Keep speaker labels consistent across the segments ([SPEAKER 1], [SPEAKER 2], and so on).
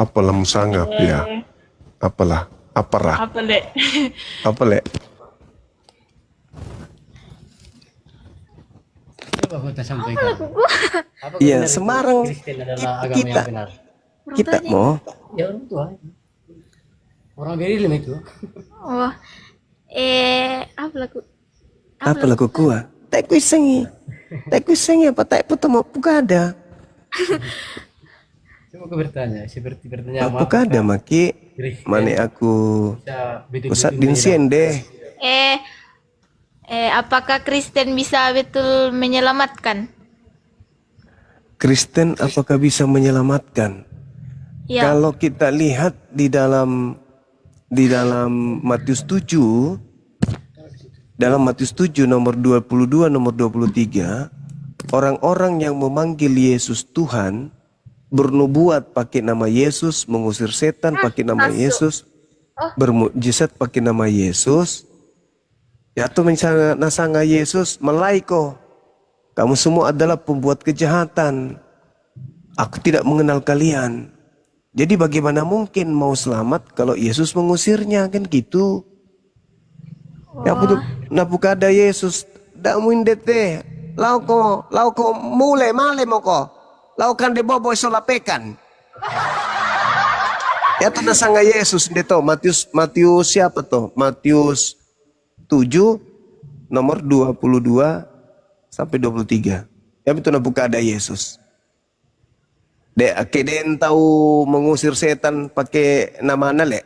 [SPEAKER 1] Apalah musangap ya.
[SPEAKER 2] Eh,
[SPEAKER 1] Apalah. Aparah.
[SPEAKER 2] apa le?
[SPEAKER 1] Apa lek?
[SPEAKER 3] Coba kita sampaikan. Apa
[SPEAKER 1] Iya,
[SPEAKER 3] benar itu
[SPEAKER 1] Semarang
[SPEAKER 3] Kristen adalah agama
[SPEAKER 1] kita
[SPEAKER 3] yang benar?
[SPEAKER 1] kita mau
[SPEAKER 3] Ya orang tua. Orang Berilim itu.
[SPEAKER 2] Oh, apa lagu?
[SPEAKER 1] apa lagu kuah? Tak kuisengi. Tak kuisengi apa tak putu pukada.
[SPEAKER 3] Coba aku bertanya, seperti bertanya apa?
[SPEAKER 1] Pukada maki mane aku
[SPEAKER 3] Bisa betul-betul
[SPEAKER 1] pusat dinsien deh.
[SPEAKER 2] Apakah Kristen bisa betul menyelamatkan?
[SPEAKER 1] Kristen apakah bisa menyelamatkan?
[SPEAKER 2] Ya.
[SPEAKER 1] Kalau kita lihat di dalam Matius 7, dalam Matius 7 nomor 22 nomor 23, orang-orang yang memanggil Yesus Tuhan, bernubuat pakai nama Yesus, mengusir setan pakai nama
[SPEAKER 2] masuk.
[SPEAKER 1] Yesus, bermukjizat pakai nama Yesus. Ya tuh misalnya nasanga Yesus, melaiko. Kamu semua adalah pembuat kejahatan. Aku tidak mengenal kalian. Jadi bagaimana mungkin mau selamat kalau Yesus mengusirnya, kan gitu. Ya betul. Napukada Yesus, dak muindete. Lauko mulai male moko. Laukan de bobo solapekan. Ya tuh nasanga Yesus deto. Matius siapa tuh? Matius 7 nomor 22 sampai 23. Ya betul napukada Yesus. Keden tahu mengusir setan pakai nama nale.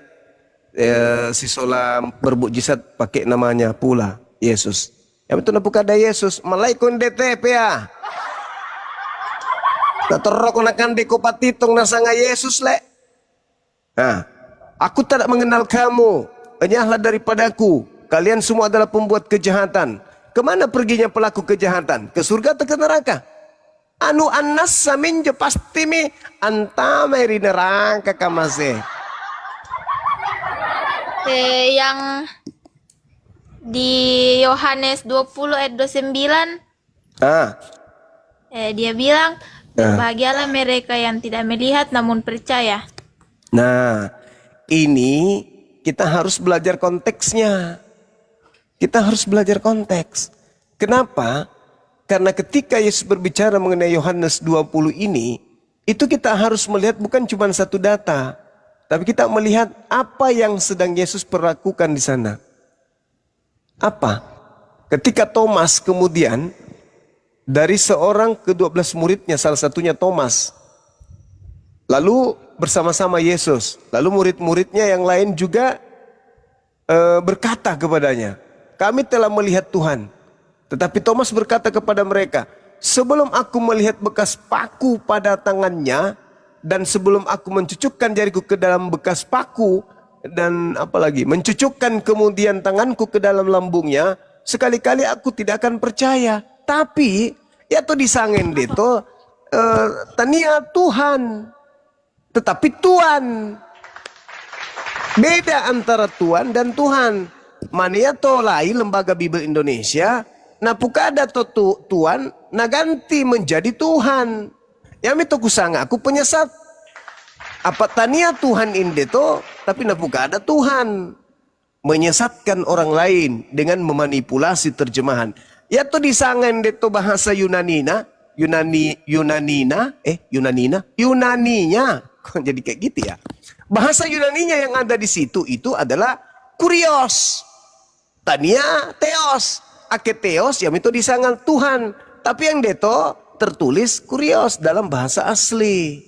[SPEAKER 1] Si Sola bermukjizat pakai namanya pula Yesus. Ya betul napukada Yesus. Malaikun DTP ya. Tatorok nakan deko patitong nasanga Yesus le. Nah, aku tidak mengenal kamu. Enyahlah daripadaku. Kalian semua adalah pembuat kejahatan. Kemana perginya pelaku kejahatan? Ke surga atau ke neraka? Anu anas saminjo pasti mi antamai neraka kamase.
[SPEAKER 2] Yang di Yohanes 20 ayat 29,
[SPEAKER 1] Ah,
[SPEAKER 2] dia bilang, berbahagialah mereka yang tidak melihat namun percaya.
[SPEAKER 1] nah ini kita harus belajar konteksnya. Kita harus belajar konteks. Kenapa? Karena ketika Yesus berbicara mengenai Yohanes 20 ini, itu kita harus melihat bukan cuma satu data, tapi kita melihat apa yang sedang Yesus perlakukan di sana. Apa? Ketika Thomas kemudian dari seorang ke-12 muridnya, salah satunya Thomas, lalu bersama-sama Yesus, lalu murid-muridnya yang lain juga berkata kepadanya, kami telah melihat Tuhan. Tetapi Thomas berkata kepada mereka, sebelum aku melihat bekas paku pada tangannya, dan sebelum aku mencucukkan jariku ke dalam bekas paku, dan apalagi mencucukkan kemudian tanganku ke dalam lambungnya, sekali-kali aku tidak akan percaya. Tapi ya tuh disangen deto tania Tuhan, tetapi Tuhan. Beda antara Tuhan dan Tuhan. Mania tolai lembaga Bible Indonesia, napukada to Tuhan naganti menjadi Tuhan. Yang itu kusanga aku penyesat. Apa tania Tuhan inde to, tapi napukada Tuhan. Menyesatkan orang lain dengan memanipulasi terjemahan. Ya to disangan deto bahasa Yunanina, Yunaninya. Kok jadi kayak gitu ya? Bahasa Yunaninya yang ada di situ itu adalah kurios. Tania teos. Aketeos yang itu disangan Tuhan. Tapi yang deto tertulis kurios dalam bahasa asli.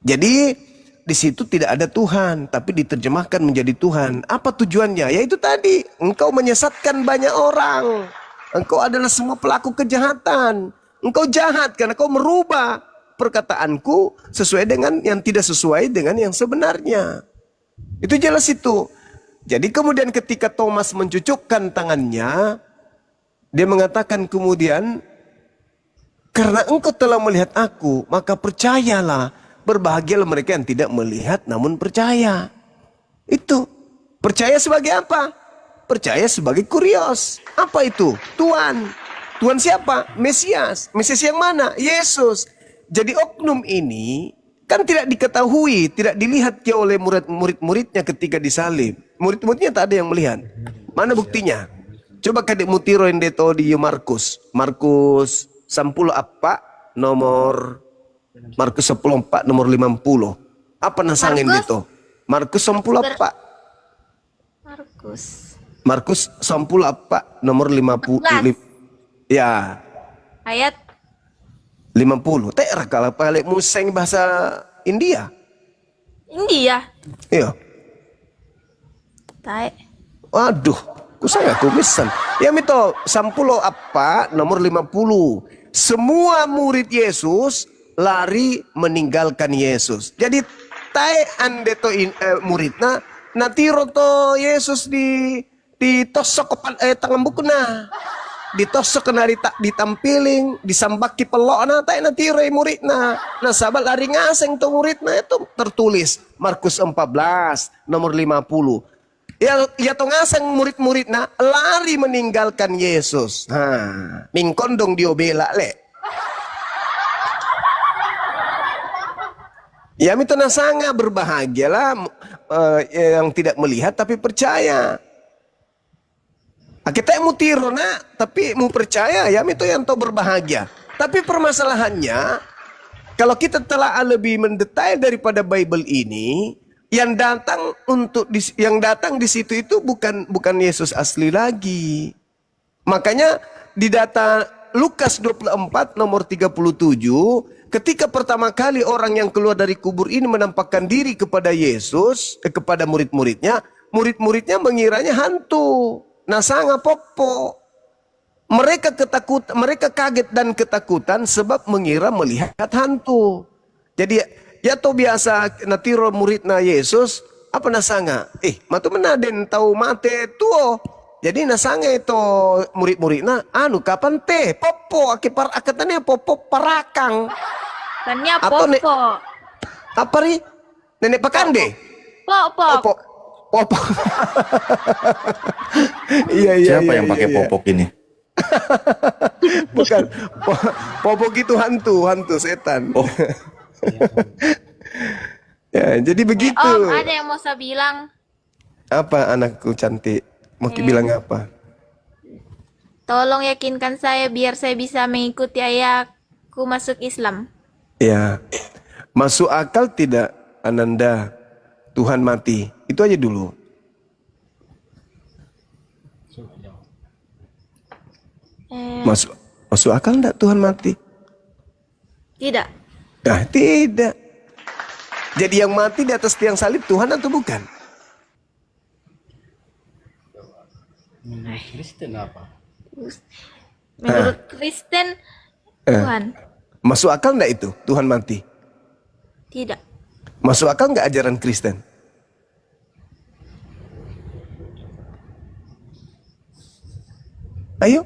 [SPEAKER 1] Jadi di situ tidak ada Tuhan, tapi diterjemahkan menjadi Tuhan. Apa tujuannya? Yaitu tadi, engkau menyesatkan banyak orang. Engkau adalah semua pelaku kejahatan. Engkau jahat karena kau merubah perkataanku sesuai dengan yang tidak sesuai dengan yang sebenarnya. Itu jelas itu. Jadi kemudian ketika Thomas mencucukkan tangannya, dia mengatakan kemudian, karena engkau telah melihat aku, maka percayalah. Berbahagialah mereka yang tidak melihat namun percaya. Itu. Percaya sebagai apa? Percaya sebagai kurios. Apa itu? Tuhan. Tuhan siapa? Mesias. Mesias yang mana? Yesus. Jadi oknum ini Kan tidak diketahui, tidak dilihat oleh murid-muridnya ketika disalib. Murid-muridnya tak ada yang melihat. Mana buktinya? Coba kadek mutiro yang deto di Markus. Markus 10 apa? Nomor Markus 10 4 nomor 50. Apa nasangin
[SPEAKER 2] Markus?
[SPEAKER 1] deto? Markus 10 apa?
[SPEAKER 2] Markus.
[SPEAKER 1] Markus 10 apa? Nomor 50.
[SPEAKER 2] 14.
[SPEAKER 1] Ya,
[SPEAKER 2] Ayat
[SPEAKER 1] 50. Tera kalau balik museng bahasa India.
[SPEAKER 2] India.
[SPEAKER 1] Iya.
[SPEAKER 2] Tae.
[SPEAKER 1] Waduh, kusang aku misan. Ya mito, 10 apa? Nomor 50. Semua murid Yesus lari meninggalkan Yesus. Jadi tae ande to muridna natiro to Yesus di tosok tangan bukuna. Ditosok kena ditampiling, disambaki pelokna tae natiro muridna. Nah sahabat lari ngaseng to muridna itu tertulis Markus 14 nomor 50. Ya to ngaseng murid-muridna lari meninggalkan Yesus. Mingkondong dio bela le. Ya mito nasanga berbahagialah yang tidak melihat tapi percaya. Kita yang mutiro nak, tapi mau percaya ya itu yang tahu berbahagia. Tapi permasalahannya, kalau kita telah lebih mendetail daripada Bible ini, yang datang di situ itu bukan Yesus asli lagi. Makanya di data Lukas 24 nomor 37, ketika pertama kali orang yang keluar dari kubur ini menampakkan diri kepada Yesus, kepada murid-muridnya, murid-muridnya mengiranya hantu. Nasanga popo. Mereka kaget dan ketakutan sebab mengira melihat hantu. Jadi ya to biasa natiro muridna Yesus apa nasanga? Matu menaden tahu mate tuo. Jadi nasanga itu murid-muridna kapan teh popo akatane popo parakang.
[SPEAKER 2] Tanya
[SPEAKER 1] Atau
[SPEAKER 2] popo.
[SPEAKER 1] Apa ri? Nenek pakande?
[SPEAKER 2] Popo.
[SPEAKER 1] Popo. Popok. Iya.
[SPEAKER 4] Siapa yang pakai popok ini?
[SPEAKER 1] Bukan. Popok itu hantu setan.
[SPEAKER 4] Oh.
[SPEAKER 1] Ya, jadi begitu.
[SPEAKER 2] Om, ada yang mau saya bilang.
[SPEAKER 1] Apa anakku cantik? Mau bilang apa?
[SPEAKER 2] Tolong yakinkan saya biar saya bisa mengikuti ayahku masuk Islam.
[SPEAKER 1] Ya. Masuk akal tidak Ananda? Tuhan mati. Itu aja dulu. Masuk akal enggak Tuhan mati?
[SPEAKER 2] Tidak.
[SPEAKER 1] Nah, tidak. Jadi yang mati di atas tiang salib Tuhan atau bukan?
[SPEAKER 3] Menurut Kristen apa?
[SPEAKER 2] Menurut Kristen, Tuhan.
[SPEAKER 1] Masuk akal enggak itu Tuhan mati?
[SPEAKER 2] Tidak.
[SPEAKER 1] Masuk akal enggak ajaran Kristen? Ayo.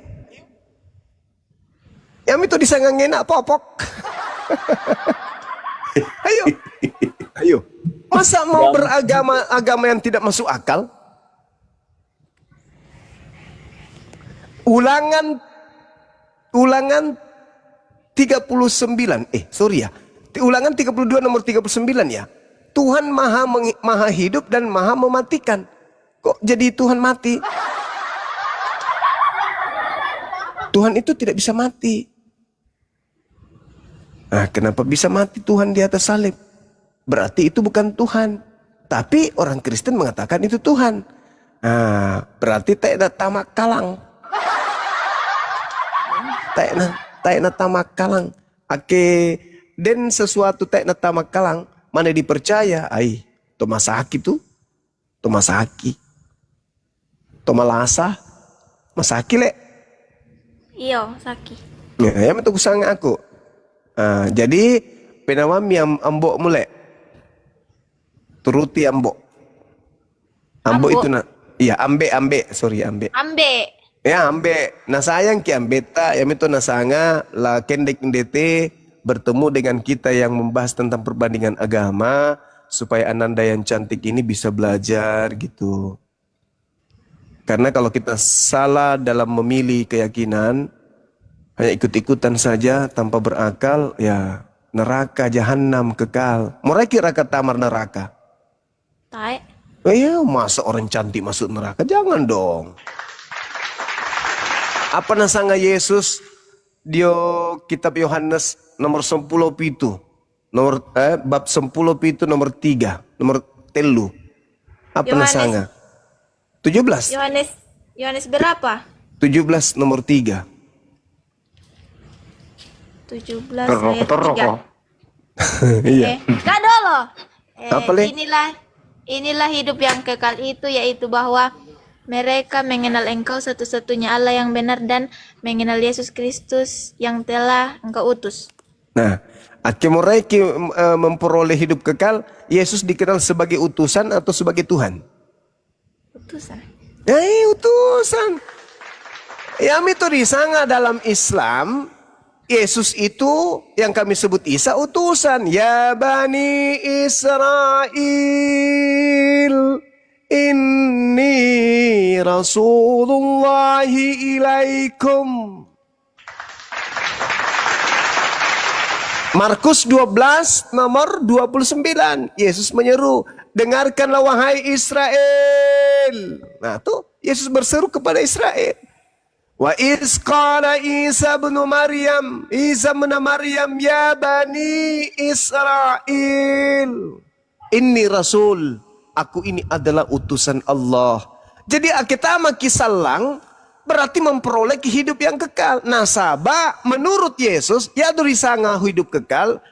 [SPEAKER 1] Yang itu disangangin popok. Ayo. Masa mau agama yang tidak masuk akal? Ulangan 39. Ulangan 32 nomor 39 ya. Tuhan maha hidup dan maha mematikan. Kok jadi Tuhan mati? Tuhan itu tidak bisa mati. Nah, kenapa bisa mati Tuhan di atas salib? Berarti itu bukan Tuhan. Tapi orang Kristen mengatakan itu Tuhan. Nah, berarti tak ada tamak kalang. Tak ada tamak kalang. Ake den sesuatu tak ada tamak kalang. Mana dipercaya? Tomasaki tu. Tomasaki. Tomalasa. Masaki le.
[SPEAKER 2] Iyo, Saki.
[SPEAKER 1] Ya, itu kusang aku. Jadi penawami ambok mulai. Turuti ambok. Ambok itu nak. Iya, ambe.
[SPEAKER 2] Ambe.
[SPEAKER 1] Ya, ambe. Nah sayang ki ambeta, ya itu nasanga la kendek ndete bertemu dengan kita yang membahas tentang perbandingan agama supaya Ananda yang cantik ini bisa belajar gitu. Karena kalau kita salah dalam memilih keyakinan, hanya ikut-ikutan saja tanpa berakal, ya neraka jahanam kekal. Morai kira kata tamar neraka.
[SPEAKER 2] Tai.
[SPEAKER 1] Iya, masa orang cantik masuk neraka? Jangan dong. Apa nasanga Yesus dia kitab Yohanes nomor 10 pitu. Bab 10 pitu nomor 3, nomor telu. Apa
[SPEAKER 2] Yohanes.
[SPEAKER 1] nasanga? 17.
[SPEAKER 2] Yohanes berapa?
[SPEAKER 1] 17 nomor 3.
[SPEAKER 2] 17 ayat 3.
[SPEAKER 1] Iya.
[SPEAKER 2] Kak dulu.
[SPEAKER 1] Apa, Le?
[SPEAKER 2] Inilah hidup yang kekal itu, yaitu bahwa mereka mengenal Engkau satu-satunya Allah yang benar dan mengenal Yesus Kristus yang telah Engkau utus.
[SPEAKER 1] Nah, morai memperoleh hidup kekal, Yesus dikenal sebagai utusan atau sebagai Tuhan?
[SPEAKER 2] Utusan.
[SPEAKER 1] Utusan. Ya metode sangat dalam Islam, Yesus itu yang kami sebut Isa utusan. Ya Bani Israel, inni Rasulullahi ilaikum. Markus 12 nomor 29. Yesus menyeru, dengarkanlah wahai Israel. Nah tuh Yesus berseru kepada Israel. Wa iz qala Isa bin Maryam, ya bani Israel, inni rasul, aku ini adalah utusan Allah. Jadi kita makisalang berarti memperoleh hidup yang kekal. Nasaba menurut Yesus ya dari sanga hidup kekal,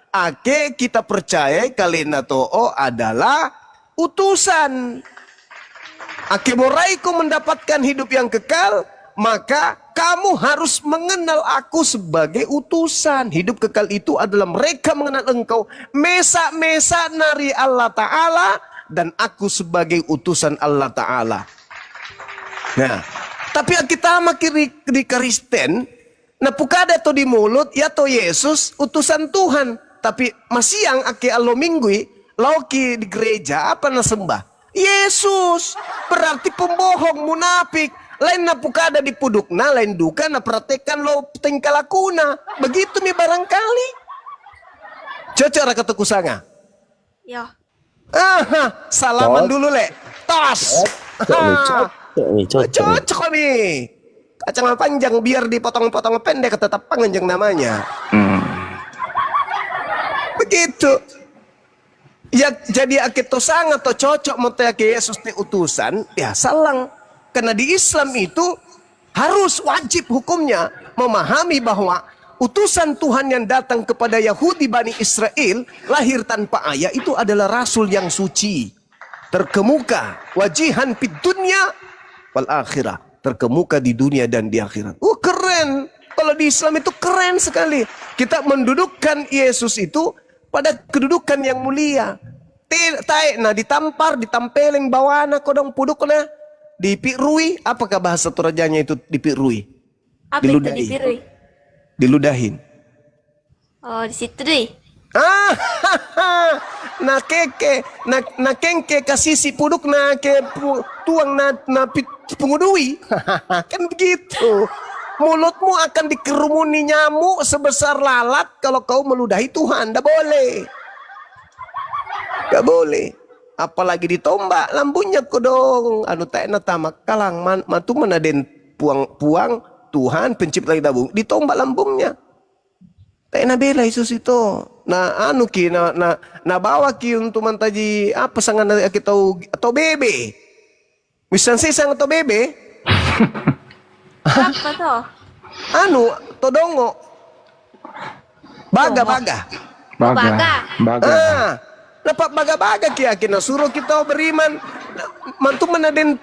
[SPEAKER 1] kita percaya kalina to'o adalah utusan. Moraiku mendapatkan hidup yang kekal, maka kamu harus mengenal aku sebagai utusan. Hidup kekal itu adalah mereka mengenal engkau, mesa-mesa nari Allah Ta'ala, dan aku sebagai utusan Allah Ta'ala. Nah, tapi kita makin di Kristen, nah pukada to di mulut, ya to Yesus utusan Tuhan. Tapi masih yang alo minggui, lauki di gereja, apa na sembah? Yesus, berarti pembohong, munafik. Lain na pukada di pudukna, lain duka na praktekan lo tingkah lakuna. Begitu mi barangkali. Cocok raka kusanga.
[SPEAKER 2] Yo.
[SPEAKER 1] Salaman dulu le. Tos. Cocok nih. Kacang panjang biar dipotong-potong pendek tetap panjang namanya. Begitu. Ya jadi akito sangat to cocok mote Yesus te utusan, ya salang. Karena di Islam itu harus wajib hukumnya memahami bahwa utusan Tuhan yang datang kepada Yahudi Bani Israel lahir tanpa ayah itu adalah rasul yang suci, terkemuka, wajihan fid dunya wal akhirah, terkemuka di dunia dan di akhirat. Keren. Kalau di Islam itu keren sekali. Kita mendudukkan Yesus itu pada kedudukan yang mulia. Nah ditampeleng bawana kodong pudukna. Dipirui, apakah bahasa Torajanya itu dipirui?
[SPEAKER 2] Apa
[SPEAKER 1] diludahi.
[SPEAKER 2] itu dipirui?
[SPEAKER 1] Diludahin.
[SPEAKER 2] Oh, di situ deh.
[SPEAKER 1] Na kengke kasisi puduk na ke tuang na pengudui. Kan begitu. Mulutmu akan dikerumuni nyamuk sebesar lalat kalau kau meludahi Tuhan. Tidak boleh. Tidak boleh. Apalagi ditombak lambungnya kodong anu taena tamak kalang matu menaden puang Tuhan pencipta kita bung ditombak lambungnya taena bela Yesus itu nah anu ki na bawa ki untuk mantaji apa sangan kita atau bebe misan sih sang atau bebe
[SPEAKER 2] Apa tuh?
[SPEAKER 1] anu todongo baga dapat baga-baga kena suruh kita beriman mantu menaden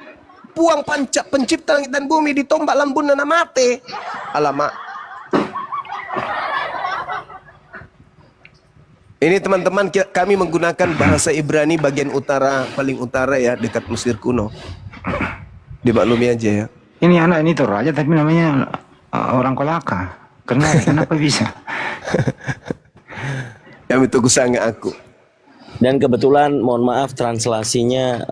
[SPEAKER 1] puang pencipta langit dan bumi ditombak lambun na mate alamak. Ini teman-teman kami menggunakan bahasa Ibrani bagian utara, paling utara ya, dekat Mesir kuno. Dimaklumi aja ya.
[SPEAKER 4] Ini anak ini Toraja tapi namanya orang Kolaka. Kenapa bisa?
[SPEAKER 1] Yang itu kusanga aku.
[SPEAKER 5] Dan kebetulan mohon maaf translate-nya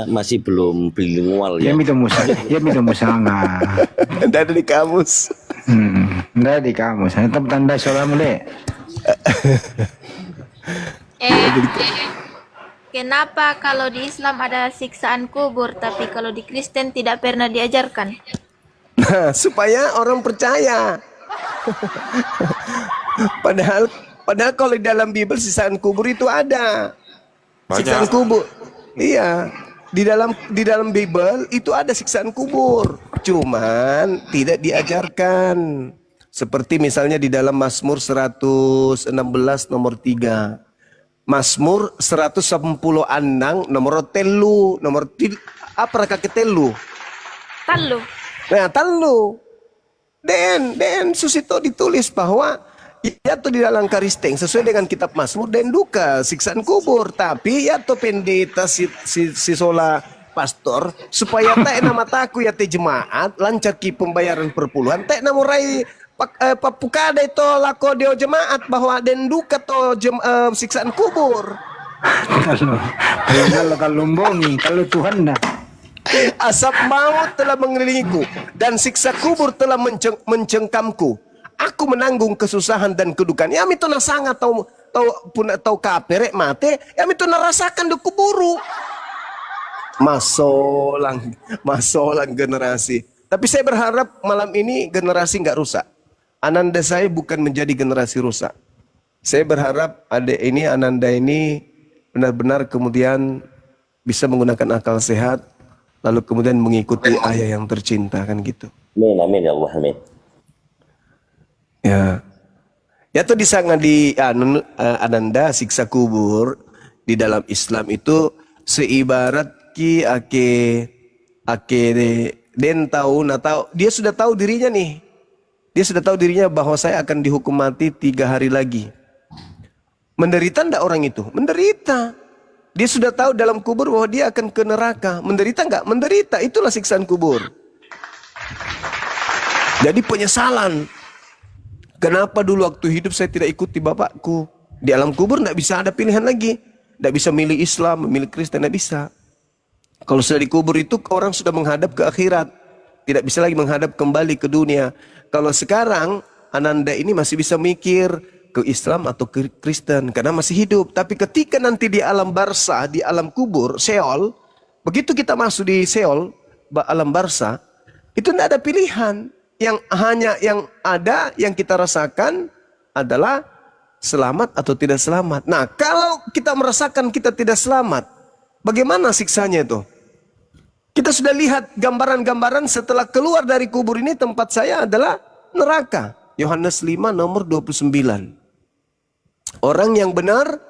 [SPEAKER 5] masih belum bilingual ya.
[SPEAKER 4] Ya itu musanga.
[SPEAKER 1] Tidak ada di kamus.
[SPEAKER 4] Tidak di kamus. Tetap tanda salam le.
[SPEAKER 2] Eh, kenapa kalau di Islam ada siksaan kubur, tapi kalau di Kristen tidak pernah diajarkan?
[SPEAKER 1] Nah, supaya orang percaya. Padahal padahal kalau di dalam Bible siksaan kubur itu ada. Siksaan kubur. Iya. Di dalam Bible itu ada siksaan kubur. Cuman tidak diajarkan. Seperti misalnya di dalam Mazmur 116 nomor 3. Mazmur 110 andang nomor telu, apa raka ketelu?
[SPEAKER 2] Talu.
[SPEAKER 1] Nah, telu. Den susito ditulis bahwa ya tuh di dalam Karisteng sesuai dengan kitab Mazmur dan duka siksaan kubur, tapi ya tuh pendeta si sola pastor supaya tak nama taku ya te jemaat lancar ki pembayaran perpuluhan tak nama rai papukada itu lako dio jemaat bahwa den duka to siksaan kubur.
[SPEAKER 4] Kalau lumbongi, kalau Tuhan dah.
[SPEAKER 1] Asap maut telah mengelilingiku dan siksa kubur telah mencengkamku. Aku menanggung kesusahan dan kedukaan. Ya itu nasanga tau kapere mate. Ya itu narasakan di kuburu. Masolang generasi. Tapi saya berharap malam ini generasi nggak rusak. Ananda saya bukan menjadi generasi rusak. Saya berharap Ananda ini benar-benar kemudian bisa menggunakan akal sehat, lalu kemudian mengikuti ayah yang tercinta, kan gitu.
[SPEAKER 5] Amin, amin ya Allah, amin.
[SPEAKER 1] Ya tuh disanga di Ananda siksa kubur di dalam Islam itu seibarat ki ake den tahu dia sudah tahu dirinya nih. Dia sudah tahu dirinya bahwa saya akan dihukum mati 3 hari lagi. Menderita enggak orang itu? Menderita. Dia sudah tahu dalam kubur bahwa dia akan ke neraka. Menderita enggak? Menderita. Itulah siksaan kubur. Jadi penyesalan. Kenapa dulu waktu hidup saya tidak ikuti bapakku? Di alam kubur enggak bisa ada pilihan lagi. Enggak bisa milih Islam, memilih Kristen, enggak bisa. Kalau sudah dikubur itu orang sudah menghadap ke akhirat. Tidak bisa lagi menghadap kembali ke dunia. Kalau sekarang Ananda ini masih bisa mikir ke Islam atau ke Kristen karena masih hidup. Tapi ketika nanti di alam barzah, di alam kubur, Seol, begitu kita masuk di Seol, alam barzah, itu tidak ada pilihan. Yang ada yang kita rasakan adalah selamat atau tidak selamat. Nah, kalau kita merasakan kita tidak selamat, bagaimana siksanya itu? Kita sudah lihat gambaran-gambaran setelah keluar dari kubur ini tempat saya adalah neraka. Yohanes 5 nomor 29. Orang yang benar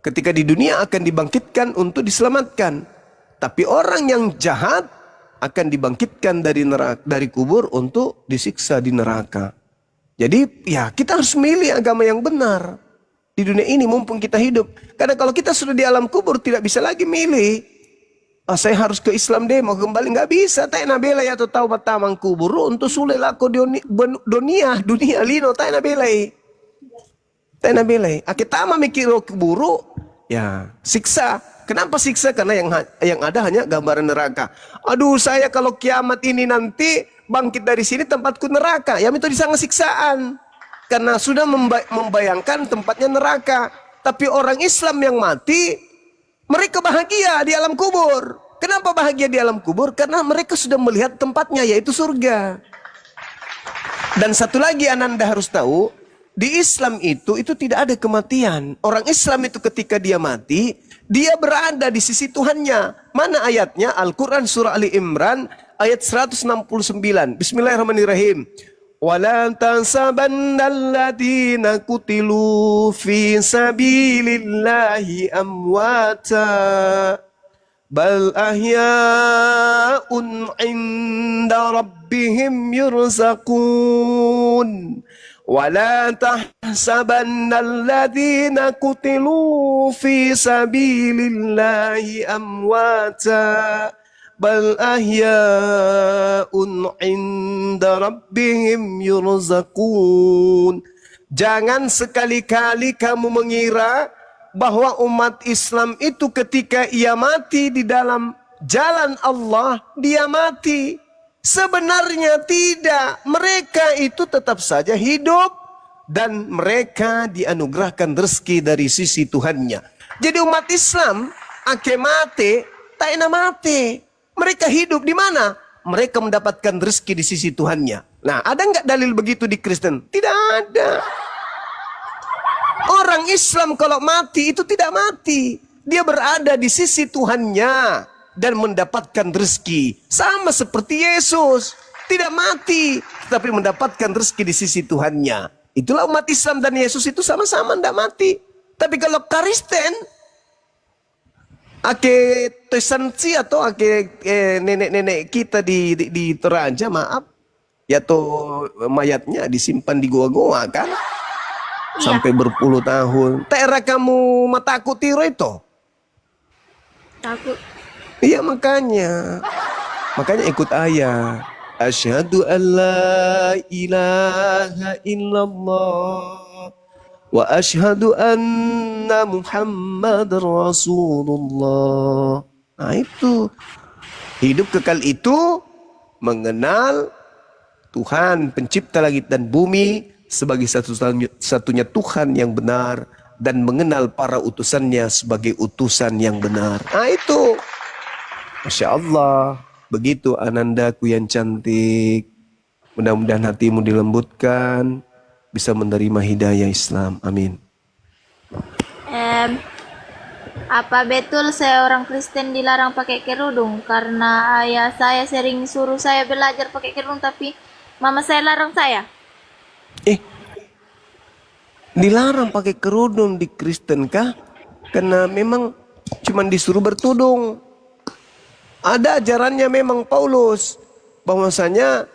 [SPEAKER 1] ketika di dunia akan dibangkitkan untuk diselamatkan. Tapi orang yang jahat akan dibangkitkan dari kubur untuk disiksa di neraka. Jadi ya kita harus milih agama yang benar. Di dunia ini mumpung kita hidup. Karena kalau kita sudah di alam kubur tidak bisa lagi milih. Saya harus ke Islam deh, mau kembali nggak bisa. Tak nabela ya tahu batamang kubur untuk sulit aku dunia lino tak nabelai. Tak nabelai. Kita mikir kuburu ya siksa. Kenapa siksa? Karena yang ada hanya gambaran neraka. Aduh, saya kalau kiamat ini nanti bangkit dari sini tempatku neraka. Ya itu disangka siksaan. Karena sudah membayangkan tempatnya neraka. Tapi orang Islam yang mati mereka bahagia di alam kubur. Kenapa bahagia di alam kubur? Karena mereka sudah melihat tempatnya yaitu surga. Dan satu lagi Ananda harus tahu, di Islam itu tidak ada kematian. Orang Islam itu ketika dia mati, dia berada di sisi Tuhannya. Mana ayatnya? Al-Quran surah Ali Imran ayat 169. Bismillahirrahmanirrahim. وَلَا تَحْسَبَنَّ الَّذِينَ قُتِلُوا فِي سَبِيلِ اللَّهِ أَمْوَاتًا بَلْ أَحْيَاءٌ عِندَ رَبِّهِمْ يُرْزَقُونَ وَلَا تَحْسَبَنَّ الَّذِينَ قُتِلُوا فِي سَبِيلِ اللَّهِ أَمْوَاتًا bal ahya'un 'inda rabbihim yurzaqun. Jangan sekali-kali kamu mengira bahwa umat Islam itu ketika ia mati di dalam jalan Allah, dia mati. Sebenarnya tidak. Mereka itu tetap saja hidup dan mereka dianugerahkan rezeki dari sisi Tuhannya. Jadi umat Islam ake mate, tak enak mate. Mereka hidup di mana? Mereka mendapatkan rezeki di sisi Tuhannya. Nah, ada nggak dalil begitu di Kristen? Tidak ada. Orang Islam kalau mati itu tidak mati. Dia berada di sisi Tuhannya dan mendapatkan rezeki. Sama seperti Yesus. Tidak mati, tetapi mendapatkan rezeki di sisi Tuhannya. Itulah umat Islam dan Yesus itu sama-sama tidak mati. Tapi kalau Kristen, ake tesansi atau ake nenek-nenek kita di Toraja, maaf, ya toh mayatnya disimpan di goa-goa kan, sampai berpuluh tahun. Tak kamu mataku tiro itu?
[SPEAKER 2] Takut.
[SPEAKER 1] Iya makanya ikut ayat. Asyhadu an la ilaha illallah wa asyhadu anna Muhammadar Rasulullah. Nah itu. Hidup kekal itu mengenal Tuhan pencipta langit dan bumi sebagai satu-satunya Tuhan yang benar dan mengenal para utusannya sebagai utusan yang benar. Nah itu. Masya Allah. Begitu anandaku yang cantik. Mudah-mudahan hatimu dilembutkan, bisa menerima hidayah Islam. Amin.
[SPEAKER 2] Apa betul saya orang Kristen dilarang pakai kerudung? Karena ayah saya sering suruh saya belajar pakai kerudung, tapi mama saya larang saya.
[SPEAKER 1] Dilarang pakai kerudung di Kristen kah? Karena memang cuman disuruh bertudung. Ada ajarannya memang Paulus bahwasanya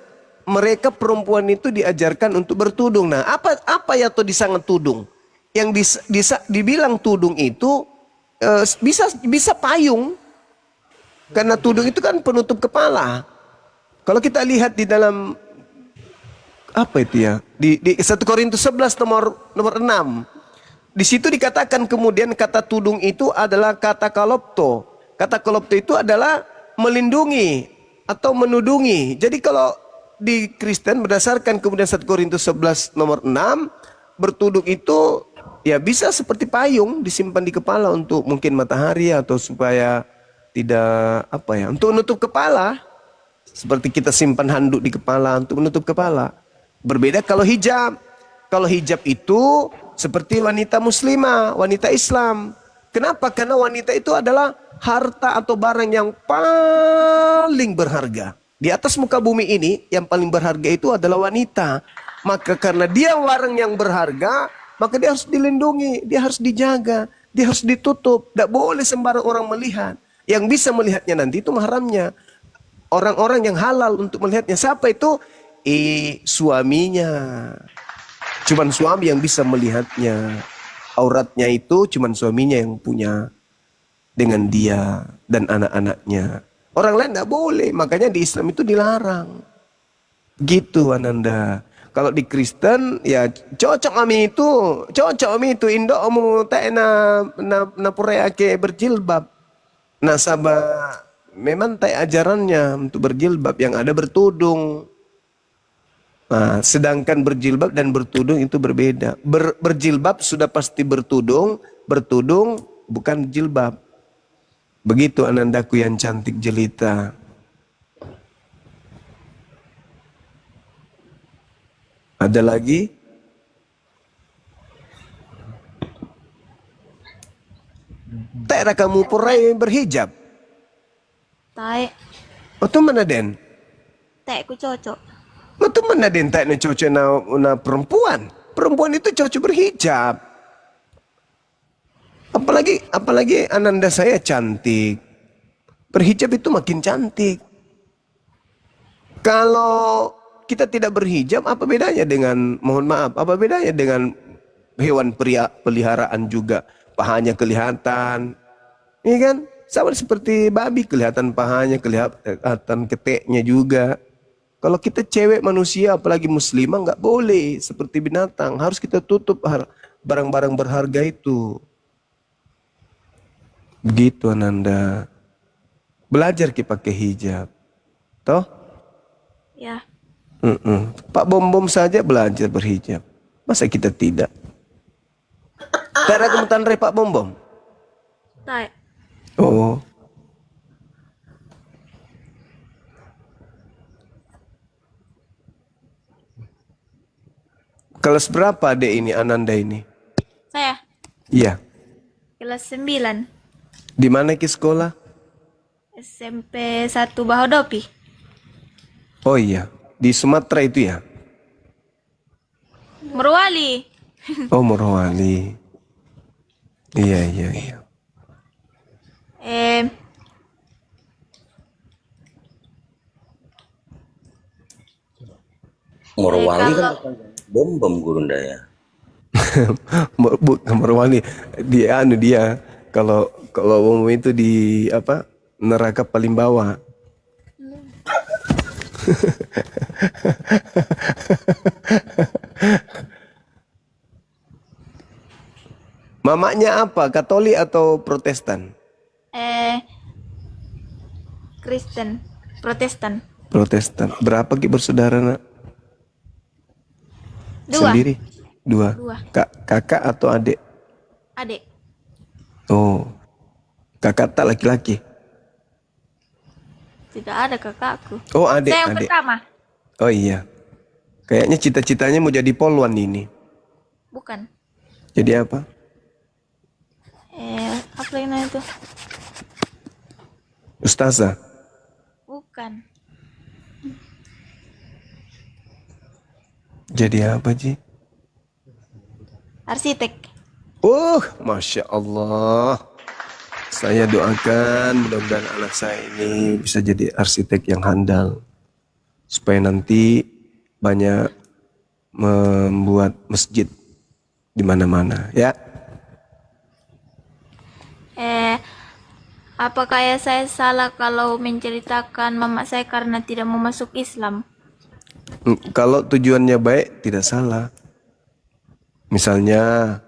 [SPEAKER 1] mereka perempuan itu diajarkan untuk bertudung. Nah, apa ya tuh disangat tudung? Yang dibilang tudung itu bisa payung. Karena tudung itu kan penutup kepala. Kalau kita lihat di dalam apa itu ya? Di 1 Korintus 11 nomor 6. Di situ dikatakan kemudian kata tudung itu adalah kata kalopto. Kata kalopto itu adalah melindungi atau menudungi. Jadi kalau di Kristen berdasarkan kemudian 1 Korintus 11 nomor 6, bertudung itu ya bisa seperti payung disimpan di kepala untuk mungkin matahari atau supaya tidak untuk menutup kepala. Seperti kita simpan handuk di kepala untuk menutup kepala. Berbeda kalau hijab. Kalau hijab itu seperti wanita muslimah, wanita Islam. Kenapa? Karena wanita itu adalah harta atau barang yang paling berharga. Di atas muka bumi ini yang paling berharga itu adalah wanita. Maka karena dia barang yang berharga, maka dia harus dilindungi, dia harus dijaga, dia harus ditutup. Tidak boleh sembarang orang melihat. Yang bisa melihatnya nanti itu mahramnya. Orang-orang yang halal untuk melihatnya. Siapa itu? Suaminya. Cuman suami yang bisa melihatnya. Auratnya itu cuman suaminya yang punya. Dengan dia dan anak-anaknya. Orang lain tidak boleh. Makanya di Islam itu dilarang. Gitu Ananda. Kalau di Kristen ya cocok kami itu Indo omu tak na pureake berjilbab. Nah sabah memang tak ajarannya untuk berjilbab, yang ada bertudung. Nah, sedangkan berjilbab dan bertudung itu berbeda. Berjilbab sudah pasti bertudung bukan jilbab. Begitu anandaku yang cantik jelita. Ada lagi? Tak ada kamu purai berhijab?
[SPEAKER 2] Tak,
[SPEAKER 1] Oh tu mana den?
[SPEAKER 2] ku cocok.
[SPEAKER 1] Oh tu mana den tak na cocok na perempuan? Perempuan itu cocok berhijab. Apalagi ananda saya cantik. Berhijab itu makin cantik. Kalau kita tidak berhijab, apa bedanya dengan, mohon maaf, apa bedanya dengan hewan peliharaan juga? Pahanya kelihatan. Iya kan? Sama seperti babi, kelihatan pahanya, kelihatan keteknya juga. Kalau kita cewek manusia, apalagi muslimah, nggak boleh seperti binatang. Harus kita tutup barang-barang berharga itu. Begitu Ananda. Belajar kita pakai hijab. Toh?
[SPEAKER 2] Ya.
[SPEAKER 1] Pak Bom saja belajar berhijab. Masa kita tidak? Tak ada kemutan Pak Bom Bom?
[SPEAKER 2] Tak.
[SPEAKER 1] Oh. Kelas berapa adek ini, Ananda ini?
[SPEAKER 2] Saya
[SPEAKER 1] Iya.
[SPEAKER 2] kelas 9
[SPEAKER 1] Di mana ke sekolah?
[SPEAKER 2] SMP 1 Bahodopi.
[SPEAKER 1] Oh iya, di Sumatera itu ya?
[SPEAKER 2] Morowali.
[SPEAKER 1] Oh, Morowali. Iya, iya, iya.
[SPEAKER 2] Eh,
[SPEAKER 5] Morowali kan
[SPEAKER 2] kalau
[SPEAKER 5] bom Gurunda ya.
[SPEAKER 1] Bukan Morowali. Dia kalau kalau umum itu di apa? Neraka paling bawah. Mamanya apa? Katolik atau Protestan?
[SPEAKER 2] Kristen, Protestan.
[SPEAKER 1] Protestan. Berapa ki bersaudara nak?
[SPEAKER 2] 2
[SPEAKER 1] Sendiri? Dua.
[SPEAKER 2] Dua.
[SPEAKER 1] Kakak atau adik?
[SPEAKER 2] adik.
[SPEAKER 1] Oh. Kakak tak laki-laki?
[SPEAKER 2] Tidak ada kakakku.
[SPEAKER 1] Oh, adik,
[SPEAKER 2] Saya yang
[SPEAKER 1] adik.
[SPEAKER 2] pertama.
[SPEAKER 1] Oh iya. Kayaknya cita-citanya mau jadi polwan ini.
[SPEAKER 2] Bukan.
[SPEAKER 1] Jadi apa?
[SPEAKER 2] Apa lagi namanya itu?
[SPEAKER 1] Ustazah.
[SPEAKER 2] Bukan.
[SPEAKER 1] Jadi apa, Ji?
[SPEAKER 2] Arsitek.
[SPEAKER 1] Masya Allah. Saya doakan mudah-mudahan anak saya ini bisa jadi arsitek yang handal. Supaya nanti banyak membuat masjid di mana-mana, ya.
[SPEAKER 2] Apakah ya saya salah kalau menceritakan mama saya karena tidak mau masuk Islam?
[SPEAKER 1] Kalau tujuannya baik tidak salah. Misalnya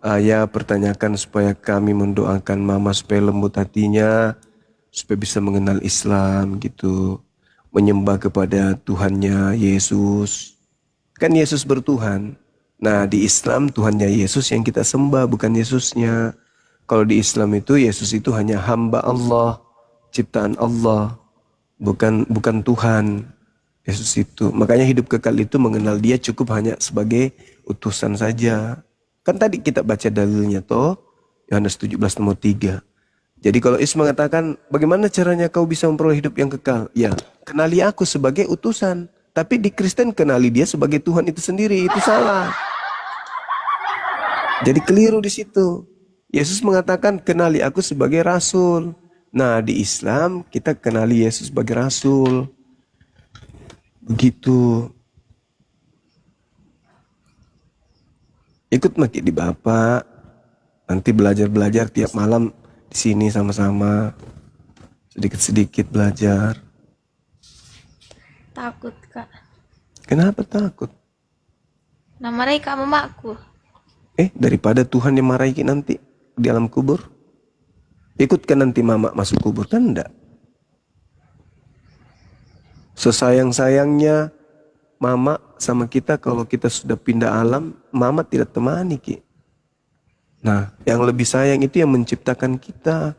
[SPEAKER 1] ayah pertanyakan supaya kami mendoakan mama supaya lembut hatinya, supaya bisa mengenal Islam gitu, menyembah kepada Tuhannya Yesus. Kan Yesus bertuhan. Nah, di Islam Tuhannya Yesus yang kita sembah, bukan Yesusnya. Kalau di Islam itu Yesus itu hanya hamba Allah, ciptaan Allah, bukan Tuhan. Yesus itu. Makanya hidup kekal itu mengenal dia cukup hanya sebagai utusan saja. Kan tadi kita baca dalilnya toh, Yohanes 17 nomor 3. Jadi kalau Yesus mengatakan, bagaimana caranya kau bisa memperoleh hidup yang kekal? Ya, kenali aku sebagai utusan. Tapi di Kristen kenali dia sebagai Tuhan itu sendiri, itu salah. Jadi keliru di situ. Yesus mengatakan, kenali aku sebagai rasul. Nah, di Islam kita kenali Yesus sebagai rasul. Begitu. Ikut makin di Bapak. Nanti belajar-belajar tiap malam di sini sama-sama. Sedikit-sedikit belajar.
[SPEAKER 2] Takut, Kak.
[SPEAKER 1] Kenapa takut?
[SPEAKER 2] Nah, mereka mamaku.
[SPEAKER 1] Daripada Tuhan yang marahi nanti di alam kubur. Ikutkan nanti mama masuk kubur, kan enggak? Sesayang-sayangnya mama sama kita kalau kita sudah pindah alam, mama tidak temani ki. Nah, yang lebih sayang itu yang menciptakan kita.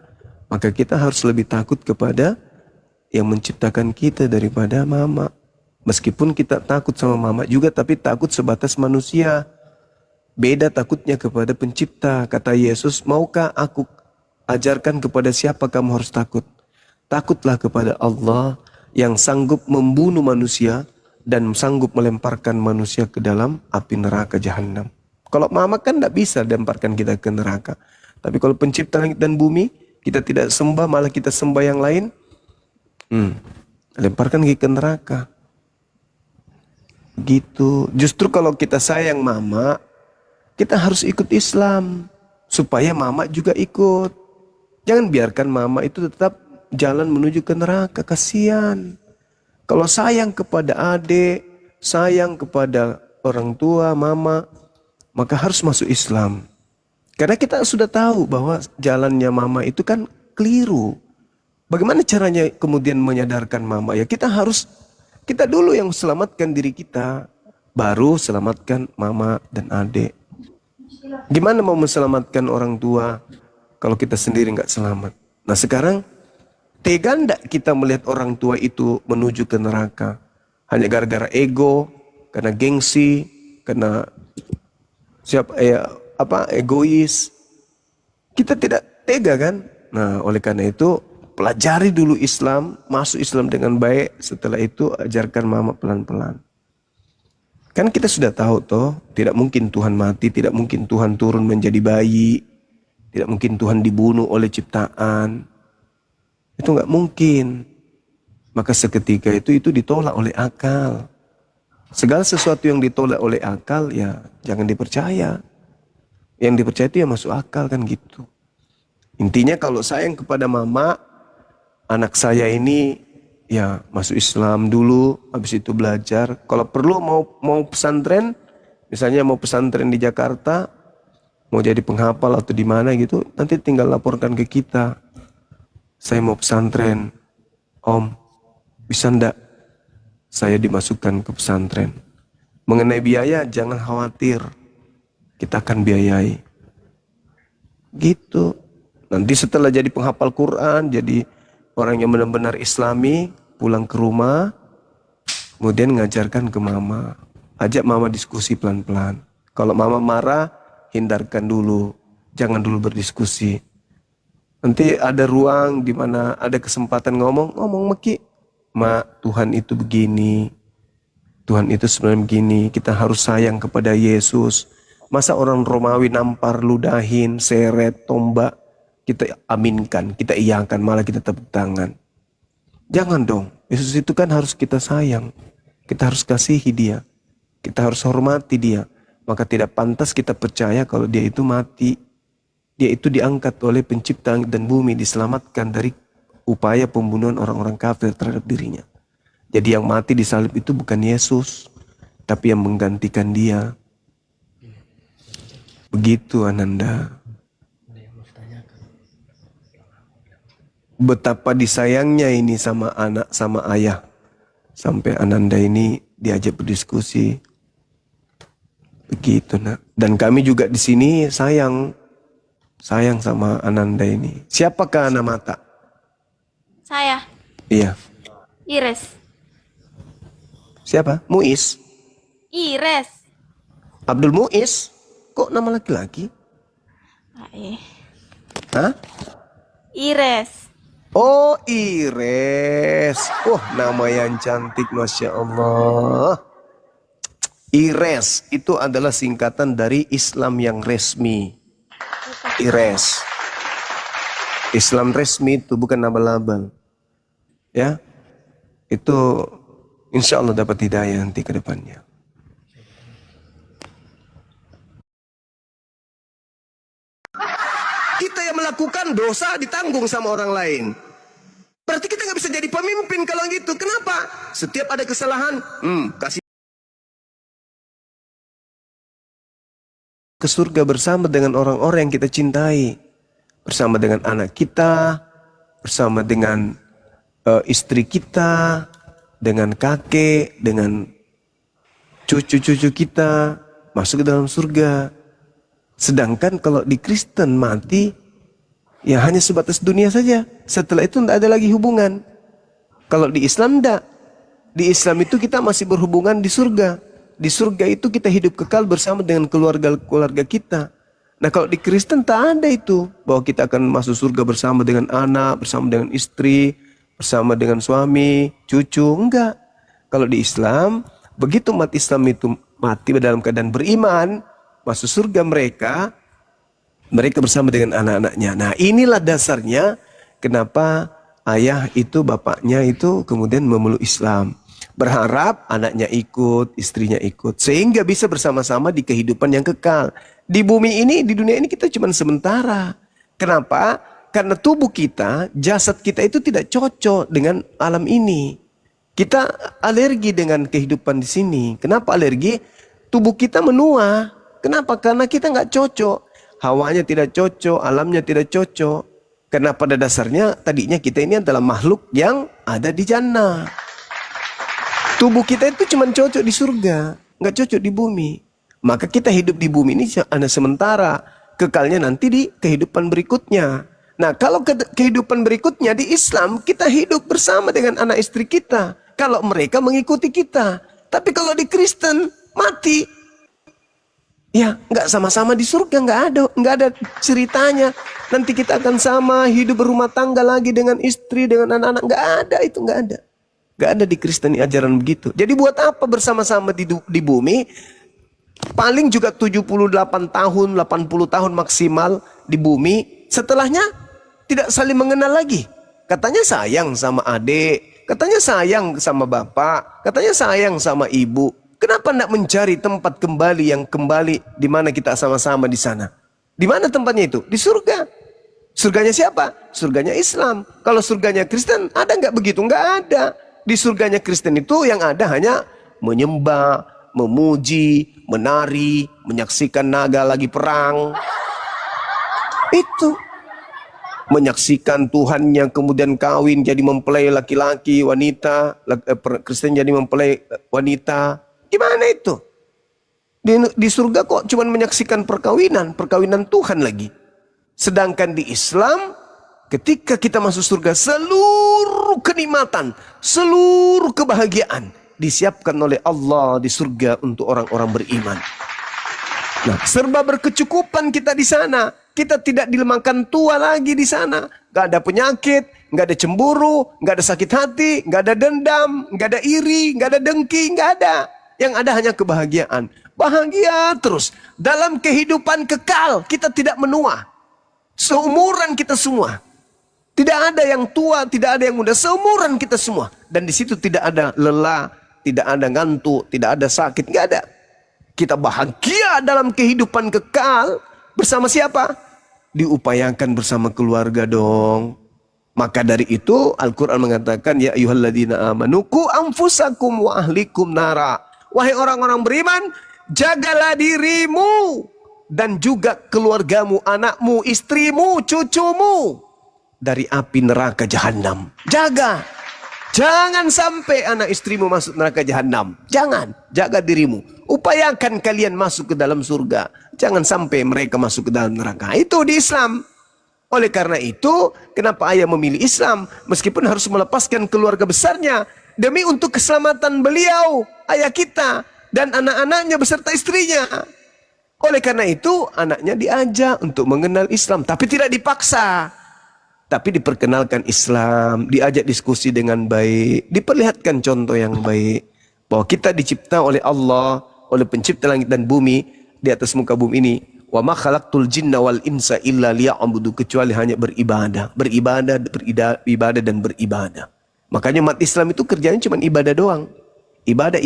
[SPEAKER 1] Maka kita harus lebih takut kepada yang menciptakan kita daripada mama. Meskipun kita takut sama mama juga, tapi takut sebatas manusia. Beda takutnya kepada pencipta. Kata Yesus, maukah aku ajarkan kepada siapa kamu harus takut? Takutlah kepada Allah yang sanggup membunuh manusia dan sanggup melemparkan manusia ke dalam api neraka jahanam. Kalau mama kan tidak bisa lemparkan kita ke neraka. Tapi kalau pencipta langit dan bumi, kita tidak sembah, malah kita sembah yang lain, lemparkan kita ke neraka. Gitu. Justru kalau kita sayang mama, kita harus ikut Islam supaya mama juga ikut. Jangan biarkan mama itu tetap jalan menuju ke neraka, kasihan. Kalau sayang kepada adik, sayang kepada orang tua, mama, maka harus masuk Islam. Karena kita sudah tahu bahwa jalannya mama itu kan keliru. Bagaimana caranya kemudian menyadarkan mama? Ya kita dulu yang selamatkan diri kita. baru selamatkan mama dan adik. Gimana mau menyelamatkan orang tua kalau kita sendiri nggak selamat? Nah sekarang tega ndak kita melihat orang tua itu menuju ke neraka hanya gara-gara ego, karena gengsi, karena egois. Kita tidak tega kan? Nah oleh karena itu pelajari dulu Islam, masuk Islam dengan baik. Setelah itu ajarkan mama pelan-pelan. Kan kita sudah tahu toh, tidak mungkin Tuhan mati, tidak mungkin Tuhan turun menjadi bayi, tidak mungkin Tuhan dibunuh oleh ciptaan. Itu nggak mungkin. Maka seketika itu ditolak oleh akal. Segala sesuatu yang ditolak oleh akal ya jangan dipercaya. Yang dipercaya itu ya masuk akal kan gitu. Intinya kalau sayang kepada mama, anak saya ini ya masuk Islam dulu, habis itu belajar. Kalau perlu mau pesantren, misalnya mau pesantren di Jakarta, mau jadi penghafal atau di mana gitu, nanti tinggal laporkan ke kita. Saya mau pesantren, Om, bisa ndak saya dimasukkan ke pesantren? Mengenai biaya jangan khawatir, kita akan biayai. Gitu. Nanti setelah jadi penghafal Quran, jadi orang yang benar-benar Islami, pulang ke rumah, kemudian ngajarkan ke mama. Ajak mama diskusi pelan-pelan. Kalau mama marah, hindarkan dulu. Jangan dulu berdiskusi. Nanti ada ruang di mana ada kesempatan ngomong Meki. Mak, Tuhan itu begini. Tuhan itu sebenarnya begini. Kita harus sayang kepada Yesus. Masa orang Romawi nampar, ludahin, seret, tombak, kita aminkan, kita iyakan, malah kita tepuk tangan. Jangan dong. Yesus itu kan harus kita sayang. Kita harus kasihi dia. Kita harus hormati dia. Maka tidak pantas kita percaya kalau dia itu mati. Dia itu diangkat oleh pencipta langit dan bumi, diselamatkan dari upaya pembunuhan orang-orang kafir terhadap dirinya. Jadi yang mati di salib itu bukan Yesus, tapi yang menggantikan dia. Begitu Ananda. Betapa disayangnya ini sama anak, sama ayah. Sampai Ananda ini diajak berdiskusi. Begitu nak. Dan kami juga di sini sayang sama Ananda ini. Siapakah anak mata?
[SPEAKER 2] Saya,
[SPEAKER 1] Iya.
[SPEAKER 2] Ires.
[SPEAKER 1] Siapa? Muiz?
[SPEAKER 2] Ires.
[SPEAKER 1] Abdul Muiz? Kok nama laki-laki? Hah?
[SPEAKER 2] Ires.
[SPEAKER 1] Oh, Ires. Oh, nama yang cantik, Masya Allah. Ires itu adalah singkatan dari Islam yang resmi. Ires. Islam resmi itu bukan abal-abal. Ya. Itu insya Allah dapat hidayah nanti ke depannya. Kita yang melakukan dosa ditanggung sama orang lain. Berarti kita nggak bisa jadi pemimpin kalau gitu. Kenapa? Setiap ada kesalahan, kasih ke surga bersama dengan orang-orang yang kita cintai, bersama dengan anak kita, bersama dengan istri kita, dengan kakek, dengan cucu-cucu kita, masuk ke dalam surga. Sedangkan kalau di Kristen mati, ya hanya sebatas dunia saja. Setelah itu tidak ada lagi hubungan. Kalau di Islam tidak. Di Islam itu kita masih berhubungan di surga. Di surga itu kita hidup kekal bersama dengan keluarga kita. Nah kalau di Kristen tak ada itu. Bahwa kita akan masuk surga bersama dengan anak, bersama dengan istri, bersama dengan suami, cucu. Enggak. Kalau di Islam, begitu umat Islam itu mati dalam keadaan beriman, masuk surga mereka bersama dengan anak-anaknya. Nah inilah dasarnya kenapa ayah itu, bapaknya itu kemudian memeluk Islam. Berharap anaknya ikut, istrinya ikut. Sehingga bisa bersama-sama di kehidupan yang kekal. Di bumi ini, di dunia ini kita cuma sementara. Kenapa? Karena tubuh kita, jasad kita itu tidak cocok dengan alam ini. Kita alergi dengan kehidupan di sini. Kenapa alergi? Tubuh kita menua. Kenapa? Karena kita nggak cocok. Hawanya tidak cocok, alamnya tidak cocok. Karena pada dasarnya tadinya kita ini adalah makhluk yang ada di jannah. Tubuh kita itu cuma cocok di surga. nggak cocok di bumi. Maka kita hidup di bumi ini hanya sementara, kekalnya nanti di kehidupan berikutnya. Nah, kalau kehidupan berikutnya di Islam, kita hidup bersama dengan anak istri kita. Kalau mereka mengikuti kita. Tapi kalau di Kristen, mati. Ya, nggak sama-sama di surga, nggak ada ceritanya. Nanti kita akan sama hidup berumah tangga lagi dengan istri, dengan anak-anak. Nggak ada itu, nggak ada. Nggak ada di Kristen ajaran begitu. Jadi buat apa bersama-sama di bumi? Paling juga 78 tahun, 80 tahun maksimal di bumi. Setelahnya tidak saling mengenal lagi. Katanya sayang sama adik, katanya sayang sama bapak, katanya sayang sama ibu. Kenapa tidak mencari tempat kembali yang kembali di mana kita sama-sama di sana? Di mana tempatnya itu? Di surga. Surganya siapa? Surganya Islam. Kalau surganya Kristen, ada nggak begitu? Nggak ada. Di surganya Kristen itu yang ada hanya menyembah, memuji, menari, menyaksikan naga lagi perang. Itu. Menyaksikan Tuhannya kemudian kawin jadi mempelai laki-laki, wanita. Kristen jadi mempelai wanita. Gimana itu? Di surga kok cuma menyaksikan perkawinan Tuhan lagi. Sedangkan di Islam, ketika kita masuk surga, seluruh kenikmatan, seluruh kebahagiaan disiapkan oleh Allah di surga untuk orang-orang beriman. Nah, serba berkecukupan kita di sana. Kita tidak dilemahkan tua lagi di sana. Gak ada penyakit, gak ada cemburu, gak ada sakit hati, gak ada dendam, gak ada iri, gak ada dengki, gak ada. Yang ada hanya kebahagiaan. Bahagia terus. Dalam kehidupan kekal, kita tidak menua. Seumuran kita semua. Tidak ada yang tua, tidak ada yang muda. Seumuran kita semua. Dan di situ tidak ada lelah, tidak ada ngantuk, tidak ada sakit. Nggak ada. Kita bahagia dalam kehidupan kekal. Bersama siapa? Diupayakan bersama keluarga dong. Maka dari itu Al-Quran mengatakan, ya ayyuhalladzina amanu qu anfusakum wa ahlikum nara. Wahai orang-orang beriman, jagalah dirimu dan juga keluargamu, anakmu, istrimu, cucumu dari api neraka jahanam. Jaga. Jangan sampai anak istrimu masuk neraka jahanam. Jangan. Jaga dirimu. Upayakan kalian masuk ke dalam surga. Jangan sampai mereka masuk ke dalam neraka. Itu di Islam. Oleh karena itu, kenapa ayah memilih Islam? Meskipun harus melepaskan keluarga besarnya. Demi untuk keselamatan beliau, ayah kita, dan anak-anaknya beserta istrinya. Oleh karena itu, anaknya diajak untuk mengenal Islam. Tapi tidak dipaksa. Tapi diperkenalkan Islam, diajak diskusi dengan baik. Diperlihatkan contoh yang baik. Bahwa kita dicipta oleh Allah, oleh pencipta langit dan bumi, di atas muka bumi ini. Wa ma khalaqtul jinna wal insa illa liya'budu, kecuali hanya beribadah. Beribadah dan beribadah. Makanya umat Islam itu kerjanya cuma ibadah doang. Ibadah.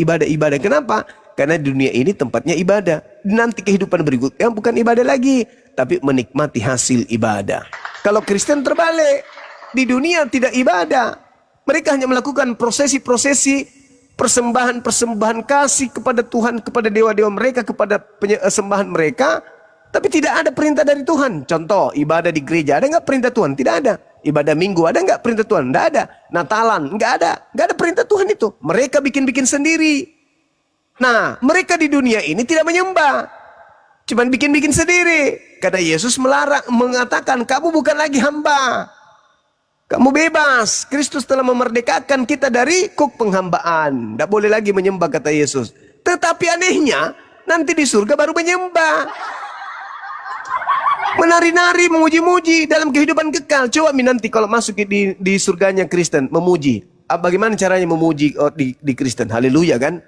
[SPEAKER 1] Kenapa? Karena dunia ini tempatnya ibadah. Nanti kehidupan berikutnya bukan ibadah lagi, tapi menikmati hasil ibadah. Kalau Kristen terbalik. Di dunia tidak ibadah. Mereka hanya melakukan prosesi-prosesi, persembahan-persembahan kasih kepada Tuhan, kepada dewa-dewa mereka, kepada sembahan mereka. Tapi tidak ada perintah dari Tuhan. Contoh, ibadah di gereja. Ada nggak perintah Tuhan? Tidak ada. Ibadah minggu, ada nggak perintah Tuhan? Tidak ada. Natalan, nggak ada. Nggak ada perintah Tuhan itu. Mereka bikin-bikin sendiri. Nah, mereka di dunia ini tidak menyembah. Cuman bikin-bikin sendiri. Karena Yesus melarang, mengatakan, kamu bukan lagi hamba. Kamu bebas. Kristus telah memerdekakan kita dari kuk penghambaan. Tidak boleh lagi menyembah, kata Yesus. Tetapi anehnya, nanti di surga baru menyembah. Menari-nari, memuji-muji dalam kehidupan kekal. Coba nanti kalau masuk di surganya Kristen, memuji. Bagaimana caranya memuji di Kristen? Haleluya kan?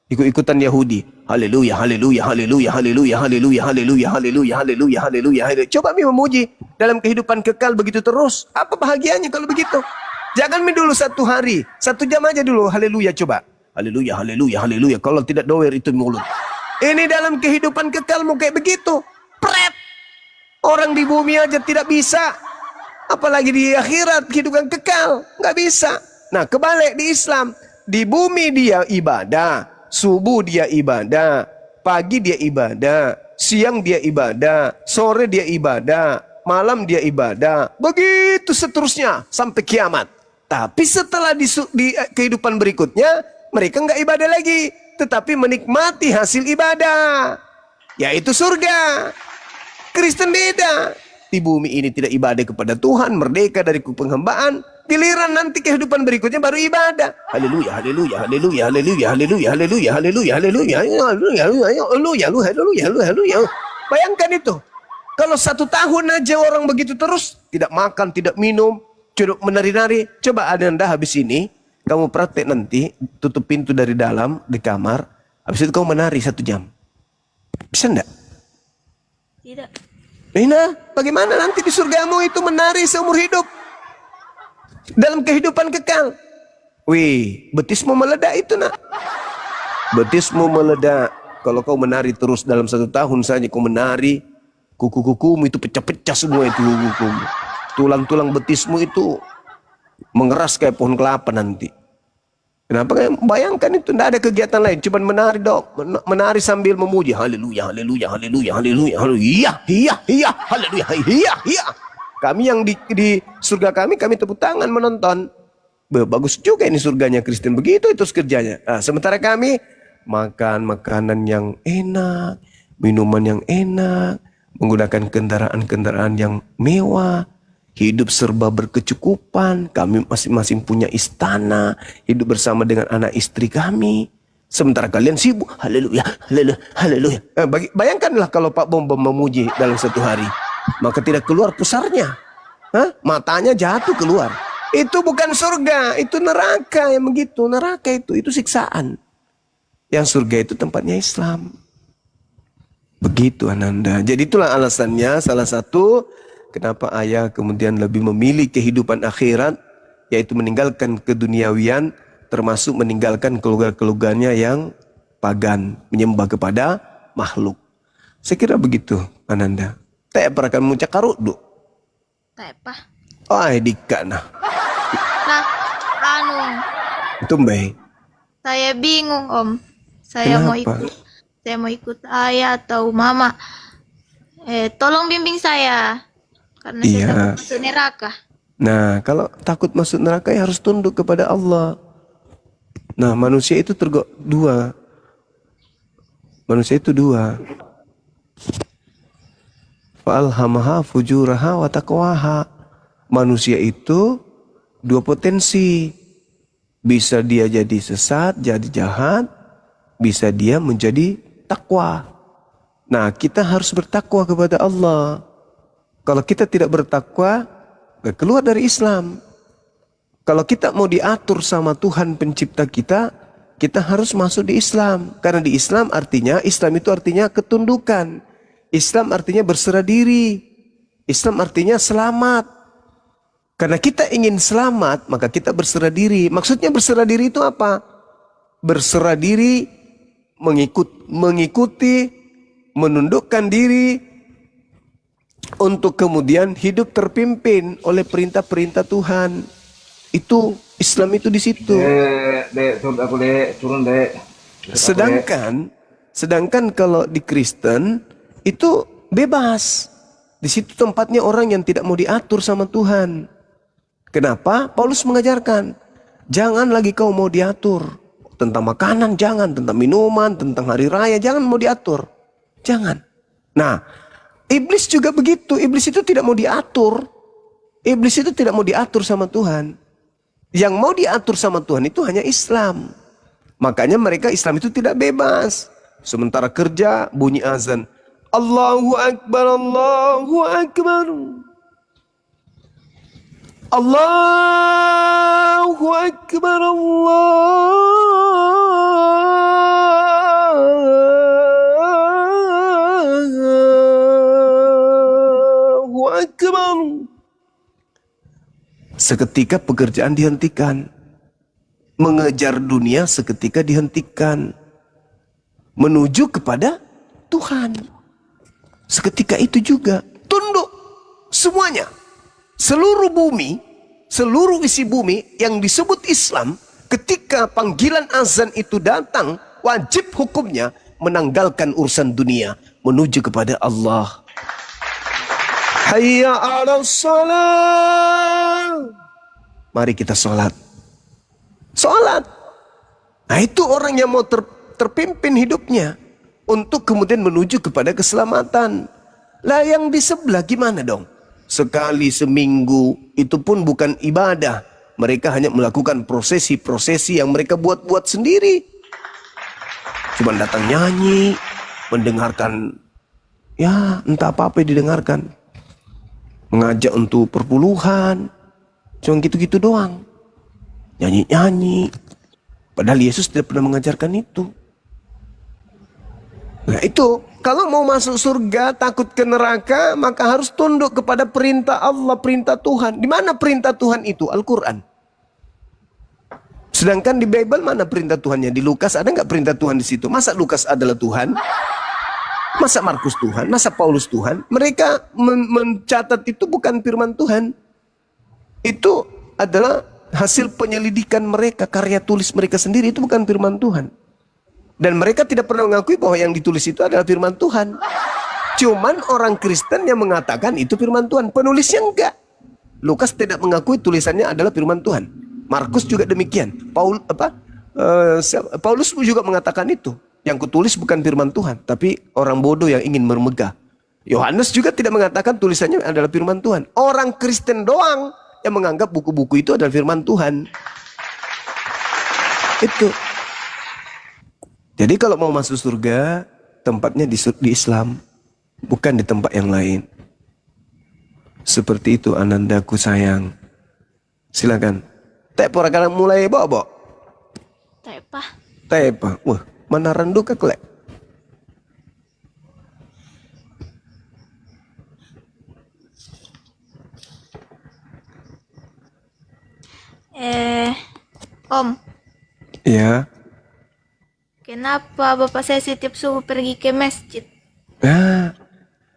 [SPEAKER 1] Ikut-ikutan Yahudi. Haleluya, haleluya, haleluya, haleluya, haleluya, haleluya, haleluya, haleluya, haleluya, haleluya. Coba memuji dalam kehidupan kekal begitu terus. Apa bahagianya kalau begitu? Jangan dulu 1 hari, 1 jam aja dulu. Haleluya coba. Haleluya, haleluya, haleluya. Kalau tidak doer itu mulut. Ini dalam kehidupan kekal mau kayak begitu. Pret. Orang di bumi aja tidak bisa. Apalagi di akhirat kehidupan kekal. Nggak bisa. Nah kebalik di Islam. Di bumi dia ibadah. Subuh dia ibadah. Pagi dia ibadah. Siang dia ibadah. Sore dia ibadah. Malam dia ibadah. Begitu seterusnya. Sampai kiamat. Tapi setelah di kehidupan berikutnya. Mereka nggak ibadah lagi. tetapi menikmati hasil ibadah, yaitu surga. Kristen beda. Di bumi ini tidak ibadah kepada Tuhan, merdeka dari penghambaan. Giliran nanti kehidupan berikutnya baru ibadah. Haleluya, haleluya, haleluya, haleluya, haleluya, haleluya, haleluya, haleluya, haleluya, haleluya, haleluya, haleluya. Bayangkan itu. Kalau 1 tahun aja orang begitu terus, tidak makan, tidak minum, cuma menari-nari. Coba Anda habis ini, kamu praktek nanti, tutup pintu dari dalam, di kamar. Habis itu kamu menari 1 jam. Bisa enggak?
[SPEAKER 2] Tidak.
[SPEAKER 1] Nah, bagaimana nanti di surgamu itu menari seumur hidup? Dalam kehidupan kekal. Wih, betismu meledak itu nak. Betismu meledak. Kalau kau menari terus dalam 1 tahun saja kau menari, kuku-kukumu itu pecah-pecah semua itu kuku-kukumu. Tulang-tulang betismu itu mengeras kayak pohon kelapa nanti. Kenapa? Bayangkan itu, tidak ada kegiatan lain, cuma menari dok, menari sambil memuji. Haleluya, haleluya, haleluya, haleluya, haleluya, iya, iya, haleluya, iya, iya. Kami yang di surga kami tepuk tangan menonton. Bagus juga ini surganya Kristen, begitu itu kerjanya. Nah, sementara kami makan makanan yang enak, minuman yang enak, menggunakan kendaraan-kendaraan yang mewah. Hidup serba berkecukupan, kami masing-masing punya istana, hidup bersama dengan anak istri kami. Sementara kalian sibuk, haleluya, haleluya, haleluya. Bayangkanlah kalau Pak Bom memuji dalam 1 hari, maka tidak keluar pusarnya. Matanya jatuh keluar. Itu bukan surga, itu neraka yang begitu. Neraka itu siksaan. Yang surga itu tempatnya Islam. Begitu Ananda. Jadi itulah alasannya, salah satu kenapa ayah kemudian lebih memilih kehidupan akhirat, yaitu meninggalkan keduniawian, termasuk meninggalkan keluarga-keluarganya yang pagan, menyembah kepada makhluk. Saya kira begitu, Ananda. Tak pernah kamu cakap du.
[SPEAKER 2] Tak apa.
[SPEAKER 1] Oh, dika nah.
[SPEAKER 2] Nah,
[SPEAKER 1] Tumbai.
[SPEAKER 2] saya bingung Om. Saya
[SPEAKER 1] Kenapa?
[SPEAKER 2] mau ikut ayah atau mama. Tolong bimbing saya. Karena saya takut masuk neraka.
[SPEAKER 1] Nah, kalau takut masuk neraka ya harus tunduk kepada Allah. Nah, manusia itu dua. Manusia itu dua. Fa'alhamaha fujuraha wa taqwaha. Manusia itu 2 potensi. Bisa dia jadi sesat, jadi jahat. Bisa dia menjadi takwa. Nah, kita harus bertakwa kepada Allah. Kalau kita tidak bertakwa, keluar dari Islam. Kalau kita mau diatur sama Tuhan pencipta kita, kita harus masuk di Islam. Karena di Islam itu artinya ketundukan. Islam artinya berserah diri. Islam artinya selamat. Karena kita ingin selamat, maka kita berserah diri. Maksudnya berserah diri itu apa? Berserah diri, mengikuti, menundukkan diri, untuk kemudian hidup terpimpin oleh perintah-perintah Tuhan. Itu Islam itu di situ.
[SPEAKER 4] Turun dek.
[SPEAKER 1] Sedangkan kalau di Kristen itu bebas. Di situ tempatnya orang yang tidak mau diatur sama Tuhan. Kenapa? Paulus mengajarkan, jangan lagi kau mau diatur. Tentang makanan jangan, tentang minuman, tentang hari raya jangan mau diatur. Jangan. Nah, iblis juga begitu. Iblis itu tidak mau diatur. Iblis itu tidak mau diatur sama Tuhan. Yang mau diatur sama Tuhan itu hanya Islam. Makanya mereka Islam itu tidak bebas. Sementara kerja bunyi azan. Allahu Akbar, Allahu Akbar. Allahu Akbar, Allahu Akbar. Seketika pekerjaan dihentikan. Mengejar dunia seketika dihentikan. Menuju kepada Tuhan. Seketika itu juga tunduk semuanya. Seluruh bumi, seluruh isi bumi yang disebut Islam, ketika panggilan azan itu datang, wajib hukumnya menanggalkan urusan dunia, menuju kepada Allah. Hayya 'alas shalah. Mari kita sholat. Sholat. Nah itu orang yang mau terpimpin hidupnya untuk kemudian menuju kepada keselamatan. Lah yang di sebelah gimana dong? Sekali seminggu itu pun bukan ibadah. Mereka hanya melakukan prosesi-prosesi yang mereka buat-buat sendiri. Cuma datang nyanyi, mendengarkan, ya entah apa-apa yang didengarkan. Mengajak untuk perpuluhan. Cuma gitu-gitu doang. Nyanyi-nyanyi. Padahal Yesus tidak pernah mengajarkan itu. Nah itu, kalau mau masuk surga, takut ke neraka, maka harus tunduk kepada perintah Allah, perintah Tuhan. Di mana perintah Tuhan itu? Al-Quran. Sedangkan di Bible mana perintah Tuhannya? Di Lukas ada nggak perintah Tuhan di situ? Masa Lukas adalah Tuhan? Masa Markus Tuhan? Masa Paulus Tuhan? Mereka mencatat itu bukan firman Tuhan. Itu adalah hasil penyelidikan mereka, karya tulis mereka sendiri, itu bukan firman Tuhan. Dan mereka tidak pernah mengakui bahwa yang ditulis itu adalah firman Tuhan. Cuman orang Kristen yang mengatakan itu firman Tuhan. Penulisnya enggak. Lukas tidak mengakui tulisannya adalah firman Tuhan. Markus juga demikian. Paulus juga mengatakan itu. Yang kutulis bukan firman Tuhan, tapi orang bodoh yang ingin bermegah. Yohanes juga tidak mengatakan tulisannya adalah firman Tuhan. Orang Kristen doang yang menganggap buku-buku itu adalah firman Tuhan. Itu. Jadi kalau mau masuk surga, tempatnya di Islam, bukan di tempat yang lain. Seperti itu Anandaku sayang. Silakan. Tepo rakanan mulai bawa. Tepa. Wah, mana rendu ke klek.
[SPEAKER 2] Om.
[SPEAKER 1] Ya.
[SPEAKER 2] Kenapa Bapak saya setiap subuh pergi ke masjid?
[SPEAKER 1] Nah,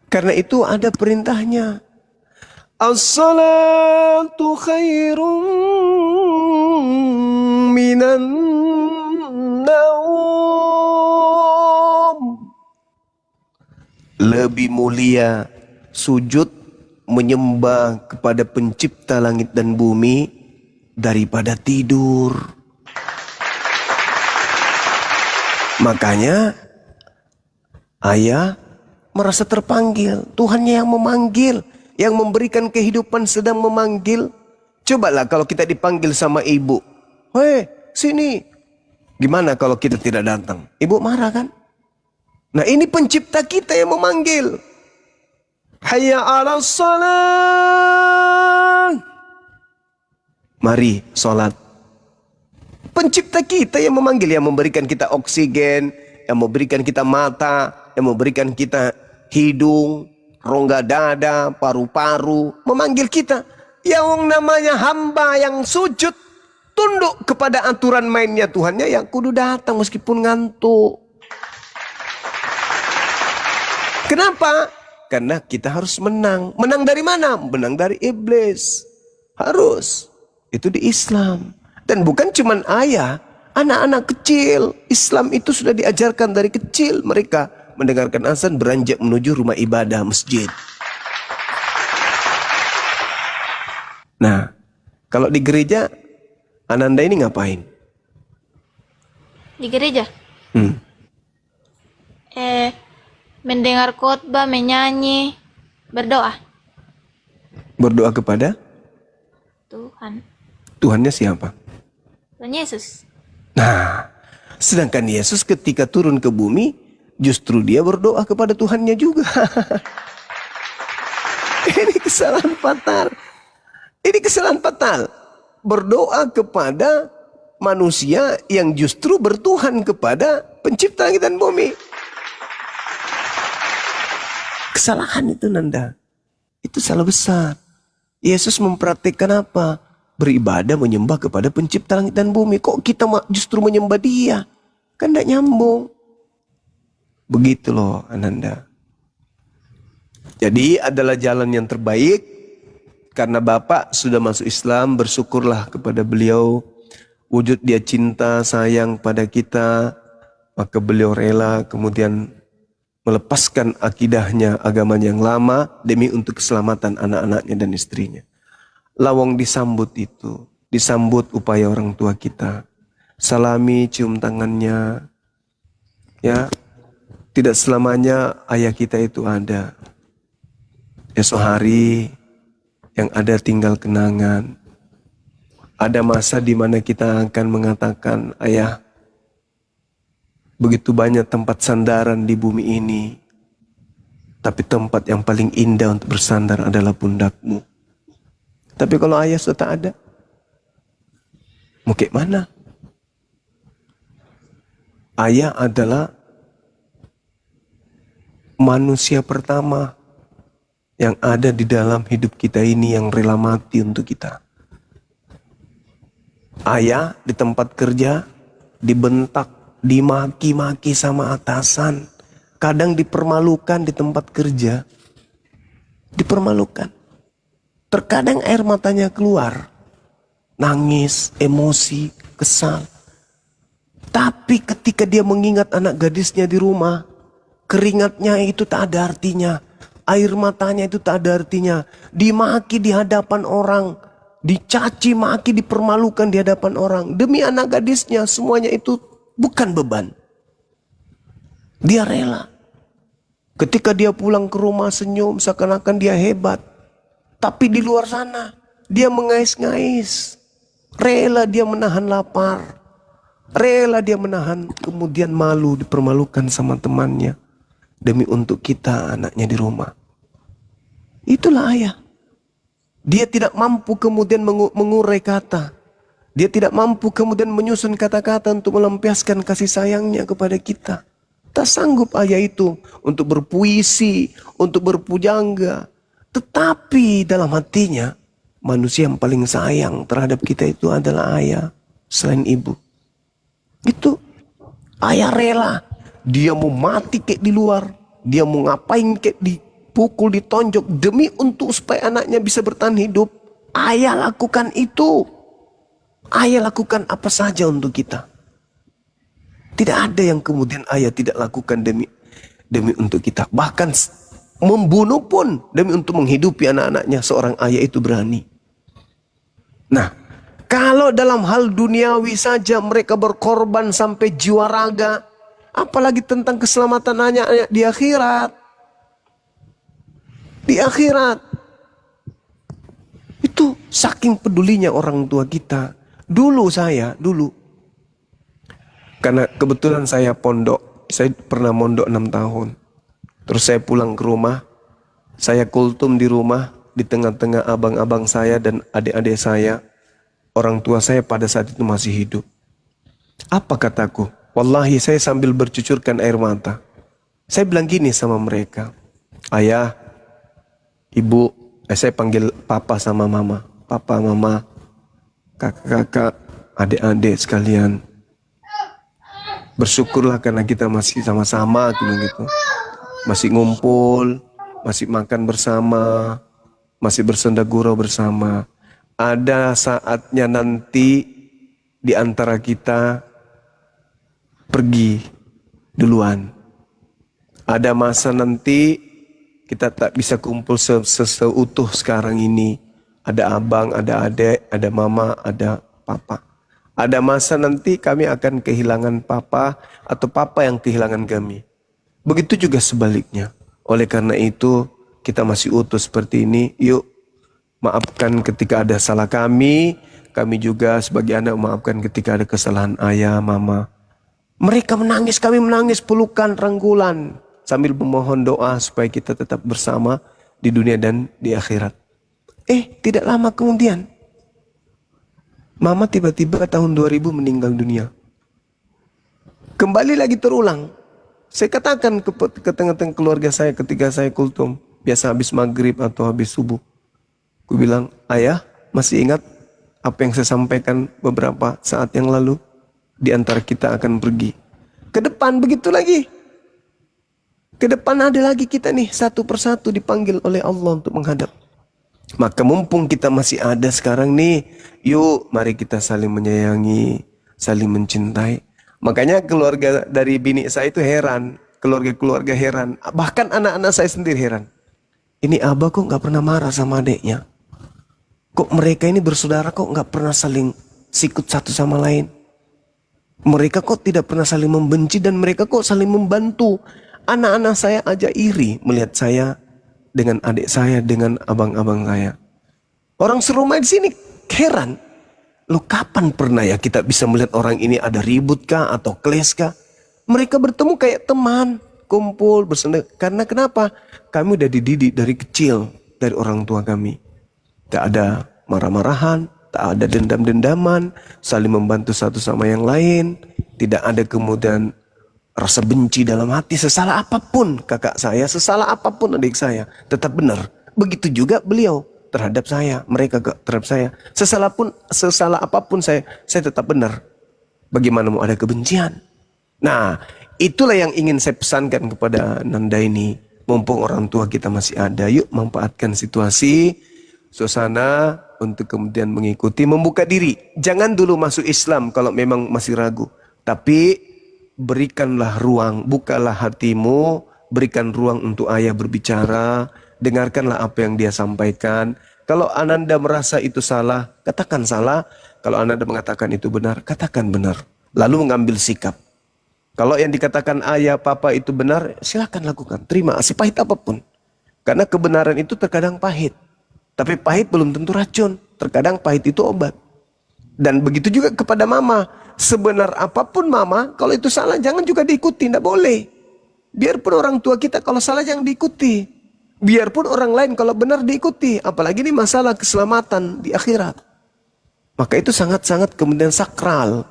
[SPEAKER 1] karena itu ada perintahnya. As-salatu khairum minan naum. Lebih mulia sujud menyembah kepada pencipta langit dan bumi daripada tidur. Makanya ayah merasa terpanggil. Tuhannya yang memanggil, yang memberikan kehidupan sedang memanggil. Cobalah kalau kita dipanggil sama ibu. Hei, sini. Gimana kalau kita tidak datang? Ibu marah kan? Nah ini pencipta kita yang memanggil. Hayya 'alas shalah. Mari sholat. Pencipta kita yang memanggil, yang memberikan kita oksigen, yang memberikan kita mata, yang memberikan kita hidung, rongga dada, paru-paru, memanggil kita. Yang namanya hamba yang sujud, tunduk kepada aturan mainnya Tuhannya, yang kudu datang meskipun ngantuk. Kenapa? Karena kita harus menang. Menang dari mana? Menang dari iblis. Harus. Itu di Islam. Dan bukan cuman ayah, anak-anak kecil. Islam itu sudah diajarkan dari kecil. Mereka mendengarkan azan beranjak menuju rumah ibadah masjid. Nah, kalau di gereja, Ananda ini ngapain?
[SPEAKER 2] Di gereja? Mendengar khotbah, menyanyi, berdoa.
[SPEAKER 1] Berdoa kepada?
[SPEAKER 2] Tuhan.
[SPEAKER 1] Tuhannya siapa?
[SPEAKER 2] Tuhan Yesus.
[SPEAKER 1] Nah, sedangkan Yesus ketika turun ke bumi, justru dia berdoa kepada Tuhannya juga. Ini kesalahan fatal. Ini kesalahan fatal. Berdoa kepada manusia yang justru bertuhan kepada pencipta langit dan bumi. Kesalahan itu Nanda. Itu salah besar. Yesus mempraktikkan apa? Beribadah menyembah kepada pencipta langit dan bumi. Kok kita justru menyembah dia? Kan tidak nyambung. Begitu loh Ananda. Jadi adalah jalan yang terbaik. Karena Bapak sudah masuk Islam, bersyukurlah kepada beliau. Wujud dia cinta, sayang pada kita. Maka beliau rela kemudian melepaskan akidahnya, agamanya yang lama. Demi untuk keselamatan anak-anaknya dan istrinya. Lawang disambut itu, disambut upaya orang tua kita. Salami, cium tangannya. Ya, tidak selamanya ayah kita itu ada. Esok hari yang ada tinggal kenangan. Ada masa di mana kita akan mengatakan, ayah, begitu banyak tempat sandaran di bumi ini, tapi tempat yang paling indah untuk bersandar adalah pundakmu. Tapi kalau ayah sudah tak ada, mau kayak mana? Ayah adalah manusia pertama yang ada di dalam hidup kita ini yang rela mati untuk kita. Ayah di tempat kerja dibentak, dimaki-maki sama atasan. Kadang dipermalukan di tempat kerja. Dipermalukan. Terkadang air matanya keluar. Nangis, emosi, kesal. Tapi ketika dia mengingat anak gadisnya di rumah, keringatnya itu tak ada artinya. Air matanya itu tak ada artinya. Dimaki di hadapan orang. Dicaci maki, dipermalukan di hadapan orang. Demi anak gadisnya, semuanya itu bukan beban. Dia rela. Ketika dia pulang ke rumah senyum, seakan-akan dia hebat. Tapi di luar sana, dia mengais-ngais. Rela dia menahan lapar. Rela dia menahan, kemudian malu, dipermalukan sama temannya. Demi untuk kita, anaknya di rumah. Itulah ayah. Dia tidak mampu kemudian mengurai kata. Dia tidak mampu kemudian menyusun kata-kata untuk melampiaskan kasih sayangnya kepada kita. Tak sanggup ayah itu untuk berpuisi, untuk berpujangga. Tetapi dalam hatinya, manusia yang paling sayang terhadap kita itu adalah ayah selain ibu. Itu ayah rela. Dia mau mati kayak di luar. Dia mau ngapain kayak dipukul, ditonjok. Demi untuk supaya anaknya bisa bertahan hidup. Ayah lakukan itu. Ayah lakukan apa saja untuk kita. Tidak ada yang kemudian ayah tidak lakukan demi untuk kita. Bahkan membunuh pun demi untuk menghidupi anak-anaknya. Seorang ayah itu berani. Nah, kalau dalam hal duniawi saja mereka berkorban sampai jiwa raga, apalagi tentang keselamatan anak di akhirat. Di akhirat. Itu saking pedulinya orang tua kita. Dulu, karena kebetulan saya pondok, saya pernah mondok 6 tahun. Terus saya pulang ke rumah, saya kultum di rumah, di tengah-tengah abang-abang saya dan adik-adik saya. Orang tua saya pada saat itu masih hidup. Apa kataku? Wallahi saya sambil bercucurkan air mata. Saya bilang gini sama mereka. Ayah, ibu, saya panggil papa sama mama. Papa, mama, kakak-kakak, adik-adik sekalian. Bersyukurlah karena kita masih sama-sama gitu. Masih ngumpul, masih makan bersama, masih bersenda gurau bersama. Ada saatnya nanti di antara kita pergi duluan. Ada masa nanti kita tak bisa kumpul seutuh sekarang ini. Ada abang, ada adik, ada mama, ada papa. Ada masa nanti kami akan kehilangan papa atau papa yang kehilangan kami. Begitu juga sebaliknya. Oleh karena itu kita masih utuh seperti ini. Yuk maafkan ketika ada salah kami juga sebagai anak maafkan ketika ada kesalahan ayah, mama. Mereka menangis, kami menangis, pelukan, rangkulan. Sambil memohon doa supaya kita tetap bersama di dunia dan di akhirat. Tidak lama kemudian, mama tiba-tiba tahun 2000 meninggal dunia. Kembali lagi terulang. Saya katakan ke tengah-tengah keluarga saya ketika saya kultum. Biasa habis maghrib atau habis subuh. Aku bilang, ayah masih ingat apa yang saya sampaikan beberapa saat yang lalu? Di antara kita akan pergi. Ke depan begitu lagi. Ke depan ada lagi kita nih, satu persatu dipanggil oleh Allah untuk menghadap. Maka mumpung kita masih ada sekarang nih, yuk mari kita saling menyayangi, saling mencintai. Makanya keluarga dari bini saya itu heran. Keluarga-keluarga heran. Bahkan anak-anak saya sendiri heran. Ini abah kok gak pernah marah sama adiknya? Kok mereka ini bersaudara kok gak pernah saling sikut satu sama lain? Mereka kok tidak pernah saling membenci dan mereka kok saling membantu. Anak-anak saya aja iri melihat saya dengan adik saya, dengan abang-abang saya. Orang serumah di sini heran. Loh, kapan pernah ya kita bisa melihat orang ini ada ribut kah atau kles kah? Mereka bertemu kayak teman, kumpul, bersenda. Karena kenapa? Kami udah dididik dari kecil, dari orang tua kami. Tak ada marah-marahan, tak ada dendam-dendaman, saling membantu satu sama yang lain. Tidak ada kemudian rasa benci dalam hati. Sesalah apapun kakak saya, sesalah apapun adik saya, tetap benar. Begitu juga beliau terhadap saya, mereka terhadap saya. Sesalah apapun saya tetap benar. Bagaimana mau ada kebencian? Nah, itulah yang ingin saya pesankan kepada Nanda ini. Mumpung orang tua kita masih ada, yuk manfaatkan situasi, suasana untuk kemudian mengikuti, membuka diri. Jangan dulu masuk Islam kalau memang masih ragu. Tapi berikanlah ruang, bukalah hatimu, berikan ruang untuk ayah berbicara. Dengarkanlah apa yang dia sampaikan. Kalau Ananda merasa itu salah, katakan salah. Kalau Ananda mengatakan itu benar, katakan benar. Lalu mengambil sikap. Kalau yang dikatakan ayah, papa itu benar, silakan lakukan. Terima, sepahit apapun. Karena kebenaran itu terkadang pahit. Tapi pahit belum tentu racun. Terkadang pahit itu obat. Dan begitu juga kepada mama. Sebenar apapun mama, kalau itu salah jangan juga diikuti, tidak boleh. Biarpun orang tua kita kalau salah jangan diikuti. Biarpun orang lain kalau benar diikuti. Apalagi ini masalah keselamatan di akhirat. Maka itu sangat-sangat kemudian sakral.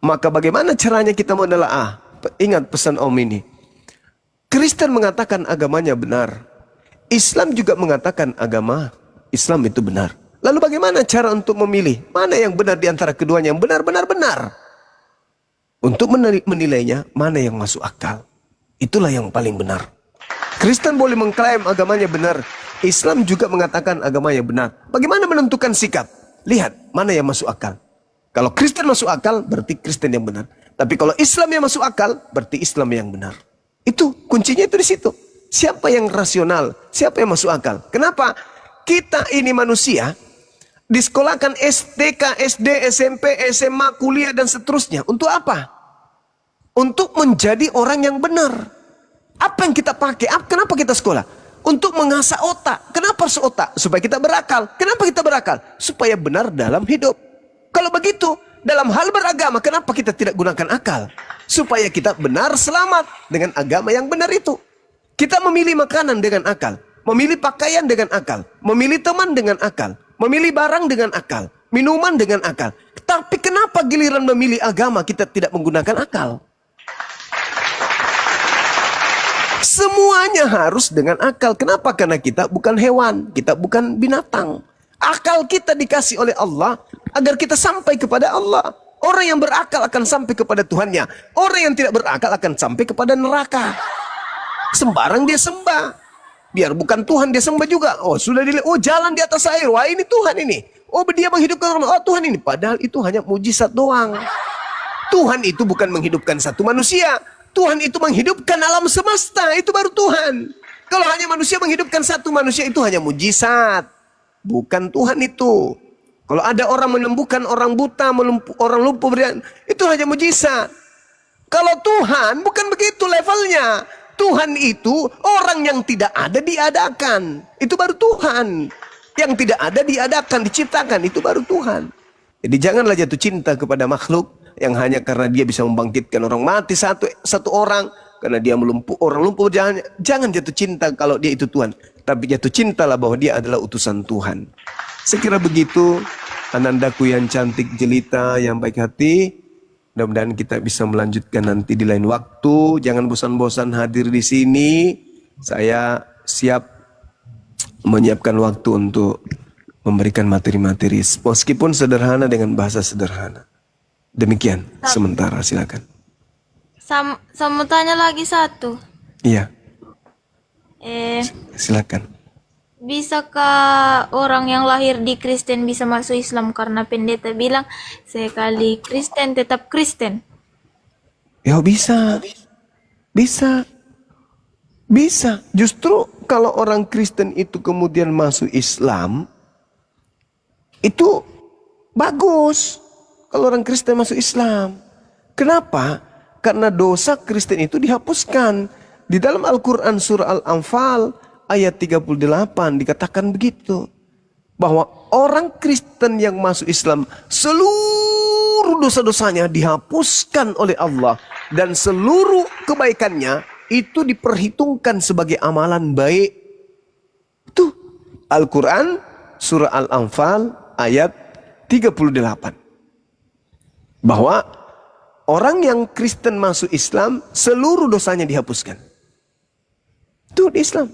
[SPEAKER 1] Maka bagaimana caranya kita menelaah? Ingat pesan Om ini. Kristen mengatakan agamanya benar. Islam juga mengatakan agama Islam itu benar. Lalu bagaimana cara untuk memilih? Mana yang benar di antara keduanya? Yang benar-benar. Untuk menilainya, mana yang masuk akal. Itulah yang paling benar. Kristen boleh mengklaim agamanya benar. Islam juga mengatakan agamanya benar. Bagaimana menentukan sikap? Lihat, mana yang masuk akal. Kalau Kristen masuk akal, berarti Kristen yang benar. Tapi kalau Islam yang masuk akal, berarti Islam yang benar. Itu, kuncinya itu di situ. Siapa yang rasional? Siapa yang masuk akal? Kenapa? Kita ini manusia, disekolahkan STK, SD, SMP, SMA, kuliah, dan seterusnya. Untuk apa? Untuk menjadi orang yang benar. Apa yang kita pakai? Kenapa kita sekolah? Untuk mengasah otak. Kenapa harus otak? Supaya kita berakal. Kenapa kita berakal? Supaya benar dalam hidup. Kalau begitu, dalam hal beragama, kenapa kita tidak gunakan akal? Supaya kita benar selamat dengan agama yang benar itu. Kita memilih makanan dengan akal. Memilih pakaian dengan akal. Memilih teman dengan akal. Memilih barang dengan akal. Minuman dengan akal. Tapi kenapa giliran memilih agama kita tidak menggunakan akal? Semuanya harus dengan akal. Kenapa? Karena kita bukan hewan. Kita bukan binatang. Akal kita dikasih oleh Allah agar kita sampai kepada Allah. Orang yang berakal akan sampai kepada Tuhannya. Orang yang tidak berakal akan sampai kepada neraka. Sembarang dia sembah. Biar bukan Tuhan dia sembah juga. Oh sudah dilihat. Oh jalan di atas air. Wah ini Tuhan ini. Oh dia menghidupkan orang. Oh Tuhan ini. Padahal itu hanya mujizat doang. Tuhan itu bukan menghidupkan satu manusia. Tuhan itu menghidupkan alam semesta. Itu baru Tuhan. Kalau hanya manusia menghidupkan satu manusia itu hanya mujizat. Bukan Tuhan itu. Kalau ada orang menyembuhkan orang buta, orang lumpuh, itu hanya mujizat. Kalau Tuhan bukan begitu levelnya. Tuhan itu orang yang tidak ada diadakan. Itu baru Tuhan. Yang tidak ada diadakan, diciptakan. Itu baru Tuhan. Jadi janganlah jatuh cinta kepada makhluk yang hanya karena dia bisa membangkitkan orang mati satu orang, karena dia orang lumpuh berjalan. Jangan jatuh cinta kalau dia itu Tuhan, tapi jatuh cintalah bahwa dia adalah utusan Tuhan. Sekira begitu, Anandaku yang cantik jelita, yang baik hati. Mudah-mudahan kita bisa melanjutkan nanti di lain waktu. Jangan bosan-bosan hadir di sini. Saya siap menyiapkan waktu untuk memberikan materi-materi, meskipun sederhana dengan bahasa sederhana. Demikian sementara, silakan.
[SPEAKER 2] Saya mau tanya lagi satu.
[SPEAKER 1] Iya. Silakan.
[SPEAKER 2] Bisakah orang yang lahir di Kristen bisa masuk Islam? Karena pendeta bilang sekali Kristen tetap Kristen.
[SPEAKER 1] Ya bisa. Justru kalau orang Kristen itu kemudian masuk Islam, itu bagus. Kalau orang Kristen masuk Islam. Kenapa? Karena dosa Kristen itu dihapuskan. Di dalam Al-Quran surah Al-Anfal ayat 38 dikatakan begitu. Bahwa orang Kristen yang masuk Islam, seluruh dosa-dosanya dihapuskan oleh Allah. Dan seluruh kebaikannya itu diperhitungkan sebagai amalan baik. Itu Al-Quran surah Al-Anfal ayat 38. Bahwa orang yang Kristen masuk Islam, seluruh dosanya dihapuskan. Itu di Islam.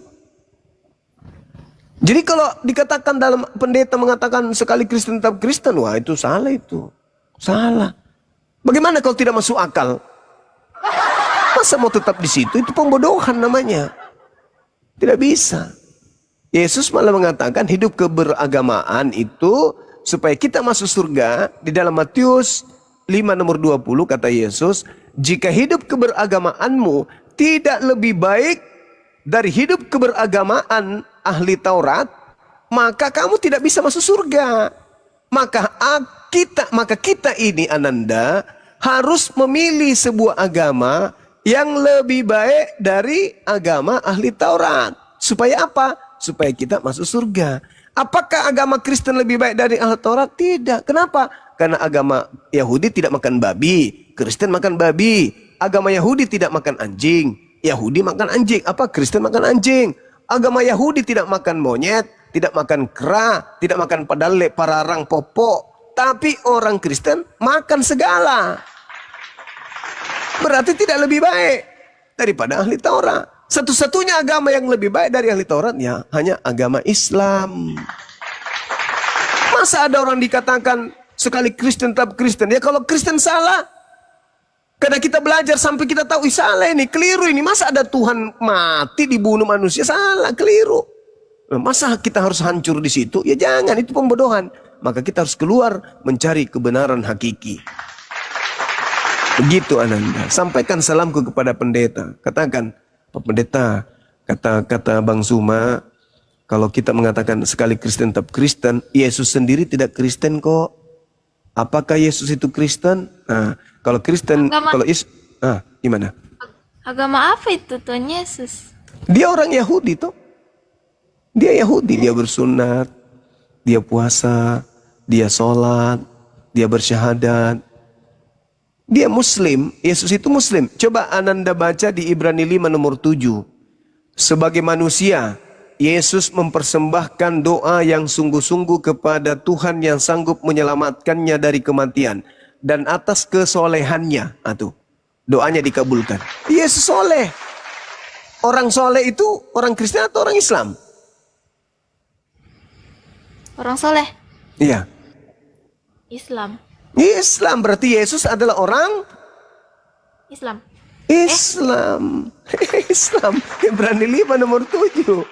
[SPEAKER 1] Jadi kalau dikatakan dalam pendeta mengatakan sekali Kristen tetap Kristen, wah itu salah itu. Salah. Bagaimana kalau tidak masuk akal? Masa mau tetap di situ? Itu pembodohan namanya. Tidak bisa. Yesus malah mengatakan hidup keberagamaan itu supaya kita masuk surga. Di dalam Matius 5 nomor 20 kata Yesus, jika hidup keberagamaanmu tidak lebih baik dari hidup keberagamaan ahli Taurat, maka kamu tidak bisa masuk surga. Maka kita ini Ananda harus memilih sebuah agama yang lebih baik dari agama ahli Taurat. Supaya apa? Supaya kita masuk surga. Apakah agama Kristen lebih baik dari ahli Taurat? Tidak. Kenapa? Karena agama Yahudi tidak makan babi, Kristen makan babi. Agama Yahudi tidak makan anjing, Yahudi makan anjing. Apa? Kristen makan anjing. Agama Yahudi tidak makan monyet, tidak makan kera, tidak makan padale, pararang, popok. Tapi orang Kristen makan segala. Berarti tidak lebih baik daripada ahli Taurat. Satu-satunya agama yang lebih baik dari ahli Taurat ya hanya agama Islam. Masa ada orang dikatakan sekali Kristen tetap Kristen? Ya kalau Kristen salah. Karena kita belajar sampai kita tahu salah ini, keliru ini. Masa ada Tuhan mati dibunuh manusia? Salah, keliru. Masa kita harus hancur di situ? Ya jangan, itu pembodohan. Maka kita harus keluar mencari kebenaran hakiki. Begitu Ananda. Sampaikan salamku kepada pendeta. Katakan, Pak Pendeta, kata Bang Suma, kalau kita mengatakan sekali Kristen tetap Kristen, Yesus sendiri tidak Kristen kok. Apakah Yesus itu Kristen? Nah, kalau Kristen, kalau gimana?
[SPEAKER 2] Agama apa itu Tuhan Yesus?
[SPEAKER 1] Dia orang Yahudi toh. Dia Yahudi, dia bersunat, dia puasa, dia sholat, dia bersyahadat. Dia Muslim, Yesus itu Muslim. Coba Ananda baca di Ibrani 5 nomor 7. Sebagai manusia, Yesus mempersembahkan doa yang sungguh-sungguh kepada Tuhan yang sanggup menyelamatkannya dari kematian. Dan atas kesolehannya, doanya dikabulkan. Yesus soleh. Orang soleh itu orang Kristen atau orang Islam?
[SPEAKER 2] Orang soleh?
[SPEAKER 1] Iya.
[SPEAKER 2] Islam.
[SPEAKER 1] Islam, berarti Yesus adalah orang
[SPEAKER 2] Islam.
[SPEAKER 1] Islam. Islam. Ibrani 5 nomor 7.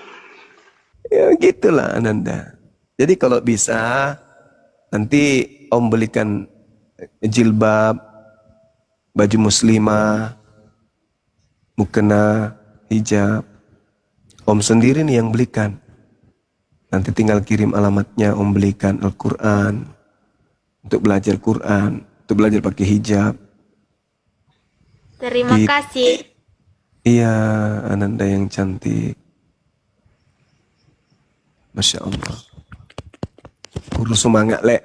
[SPEAKER 1] Ya gitulah Ananda. Jadi kalau bisa nanti Om belikan jilbab, baju muslimah, mukena, hijab. Om sendiri nih yang belikan. Nanti tinggal kirim alamatnya, Om belikan Al-Quran. Untuk belajar Quran, untuk belajar pakai hijab.
[SPEAKER 2] Terima kasih.
[SPEAKER 1] Iya, Ananda yang cantik. Masya Allah. Guru semangat, Lek.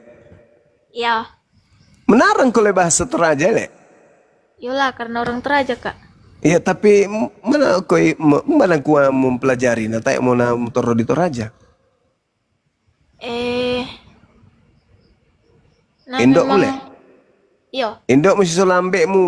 [SPEAKER 2] Ya.
[SPEAKER 1] Menarang kalau bahasa Toraja, Lek.
[SPEAKER 2] Yolah, karena orang Toraja, Kak.
[SPEAKER 1] Iya, tapi mana ku mempelajari? Nah, tak mau toro di Toraja.
[SPEAKER 2] Nah,
[SPEAKER 1] Indok
[SPEAKER 2] memang-
[SPEAKER 1] boleh?
[SPEAKER 2] Iya.
[SPEAKER 1] Indok mesti sulambek mu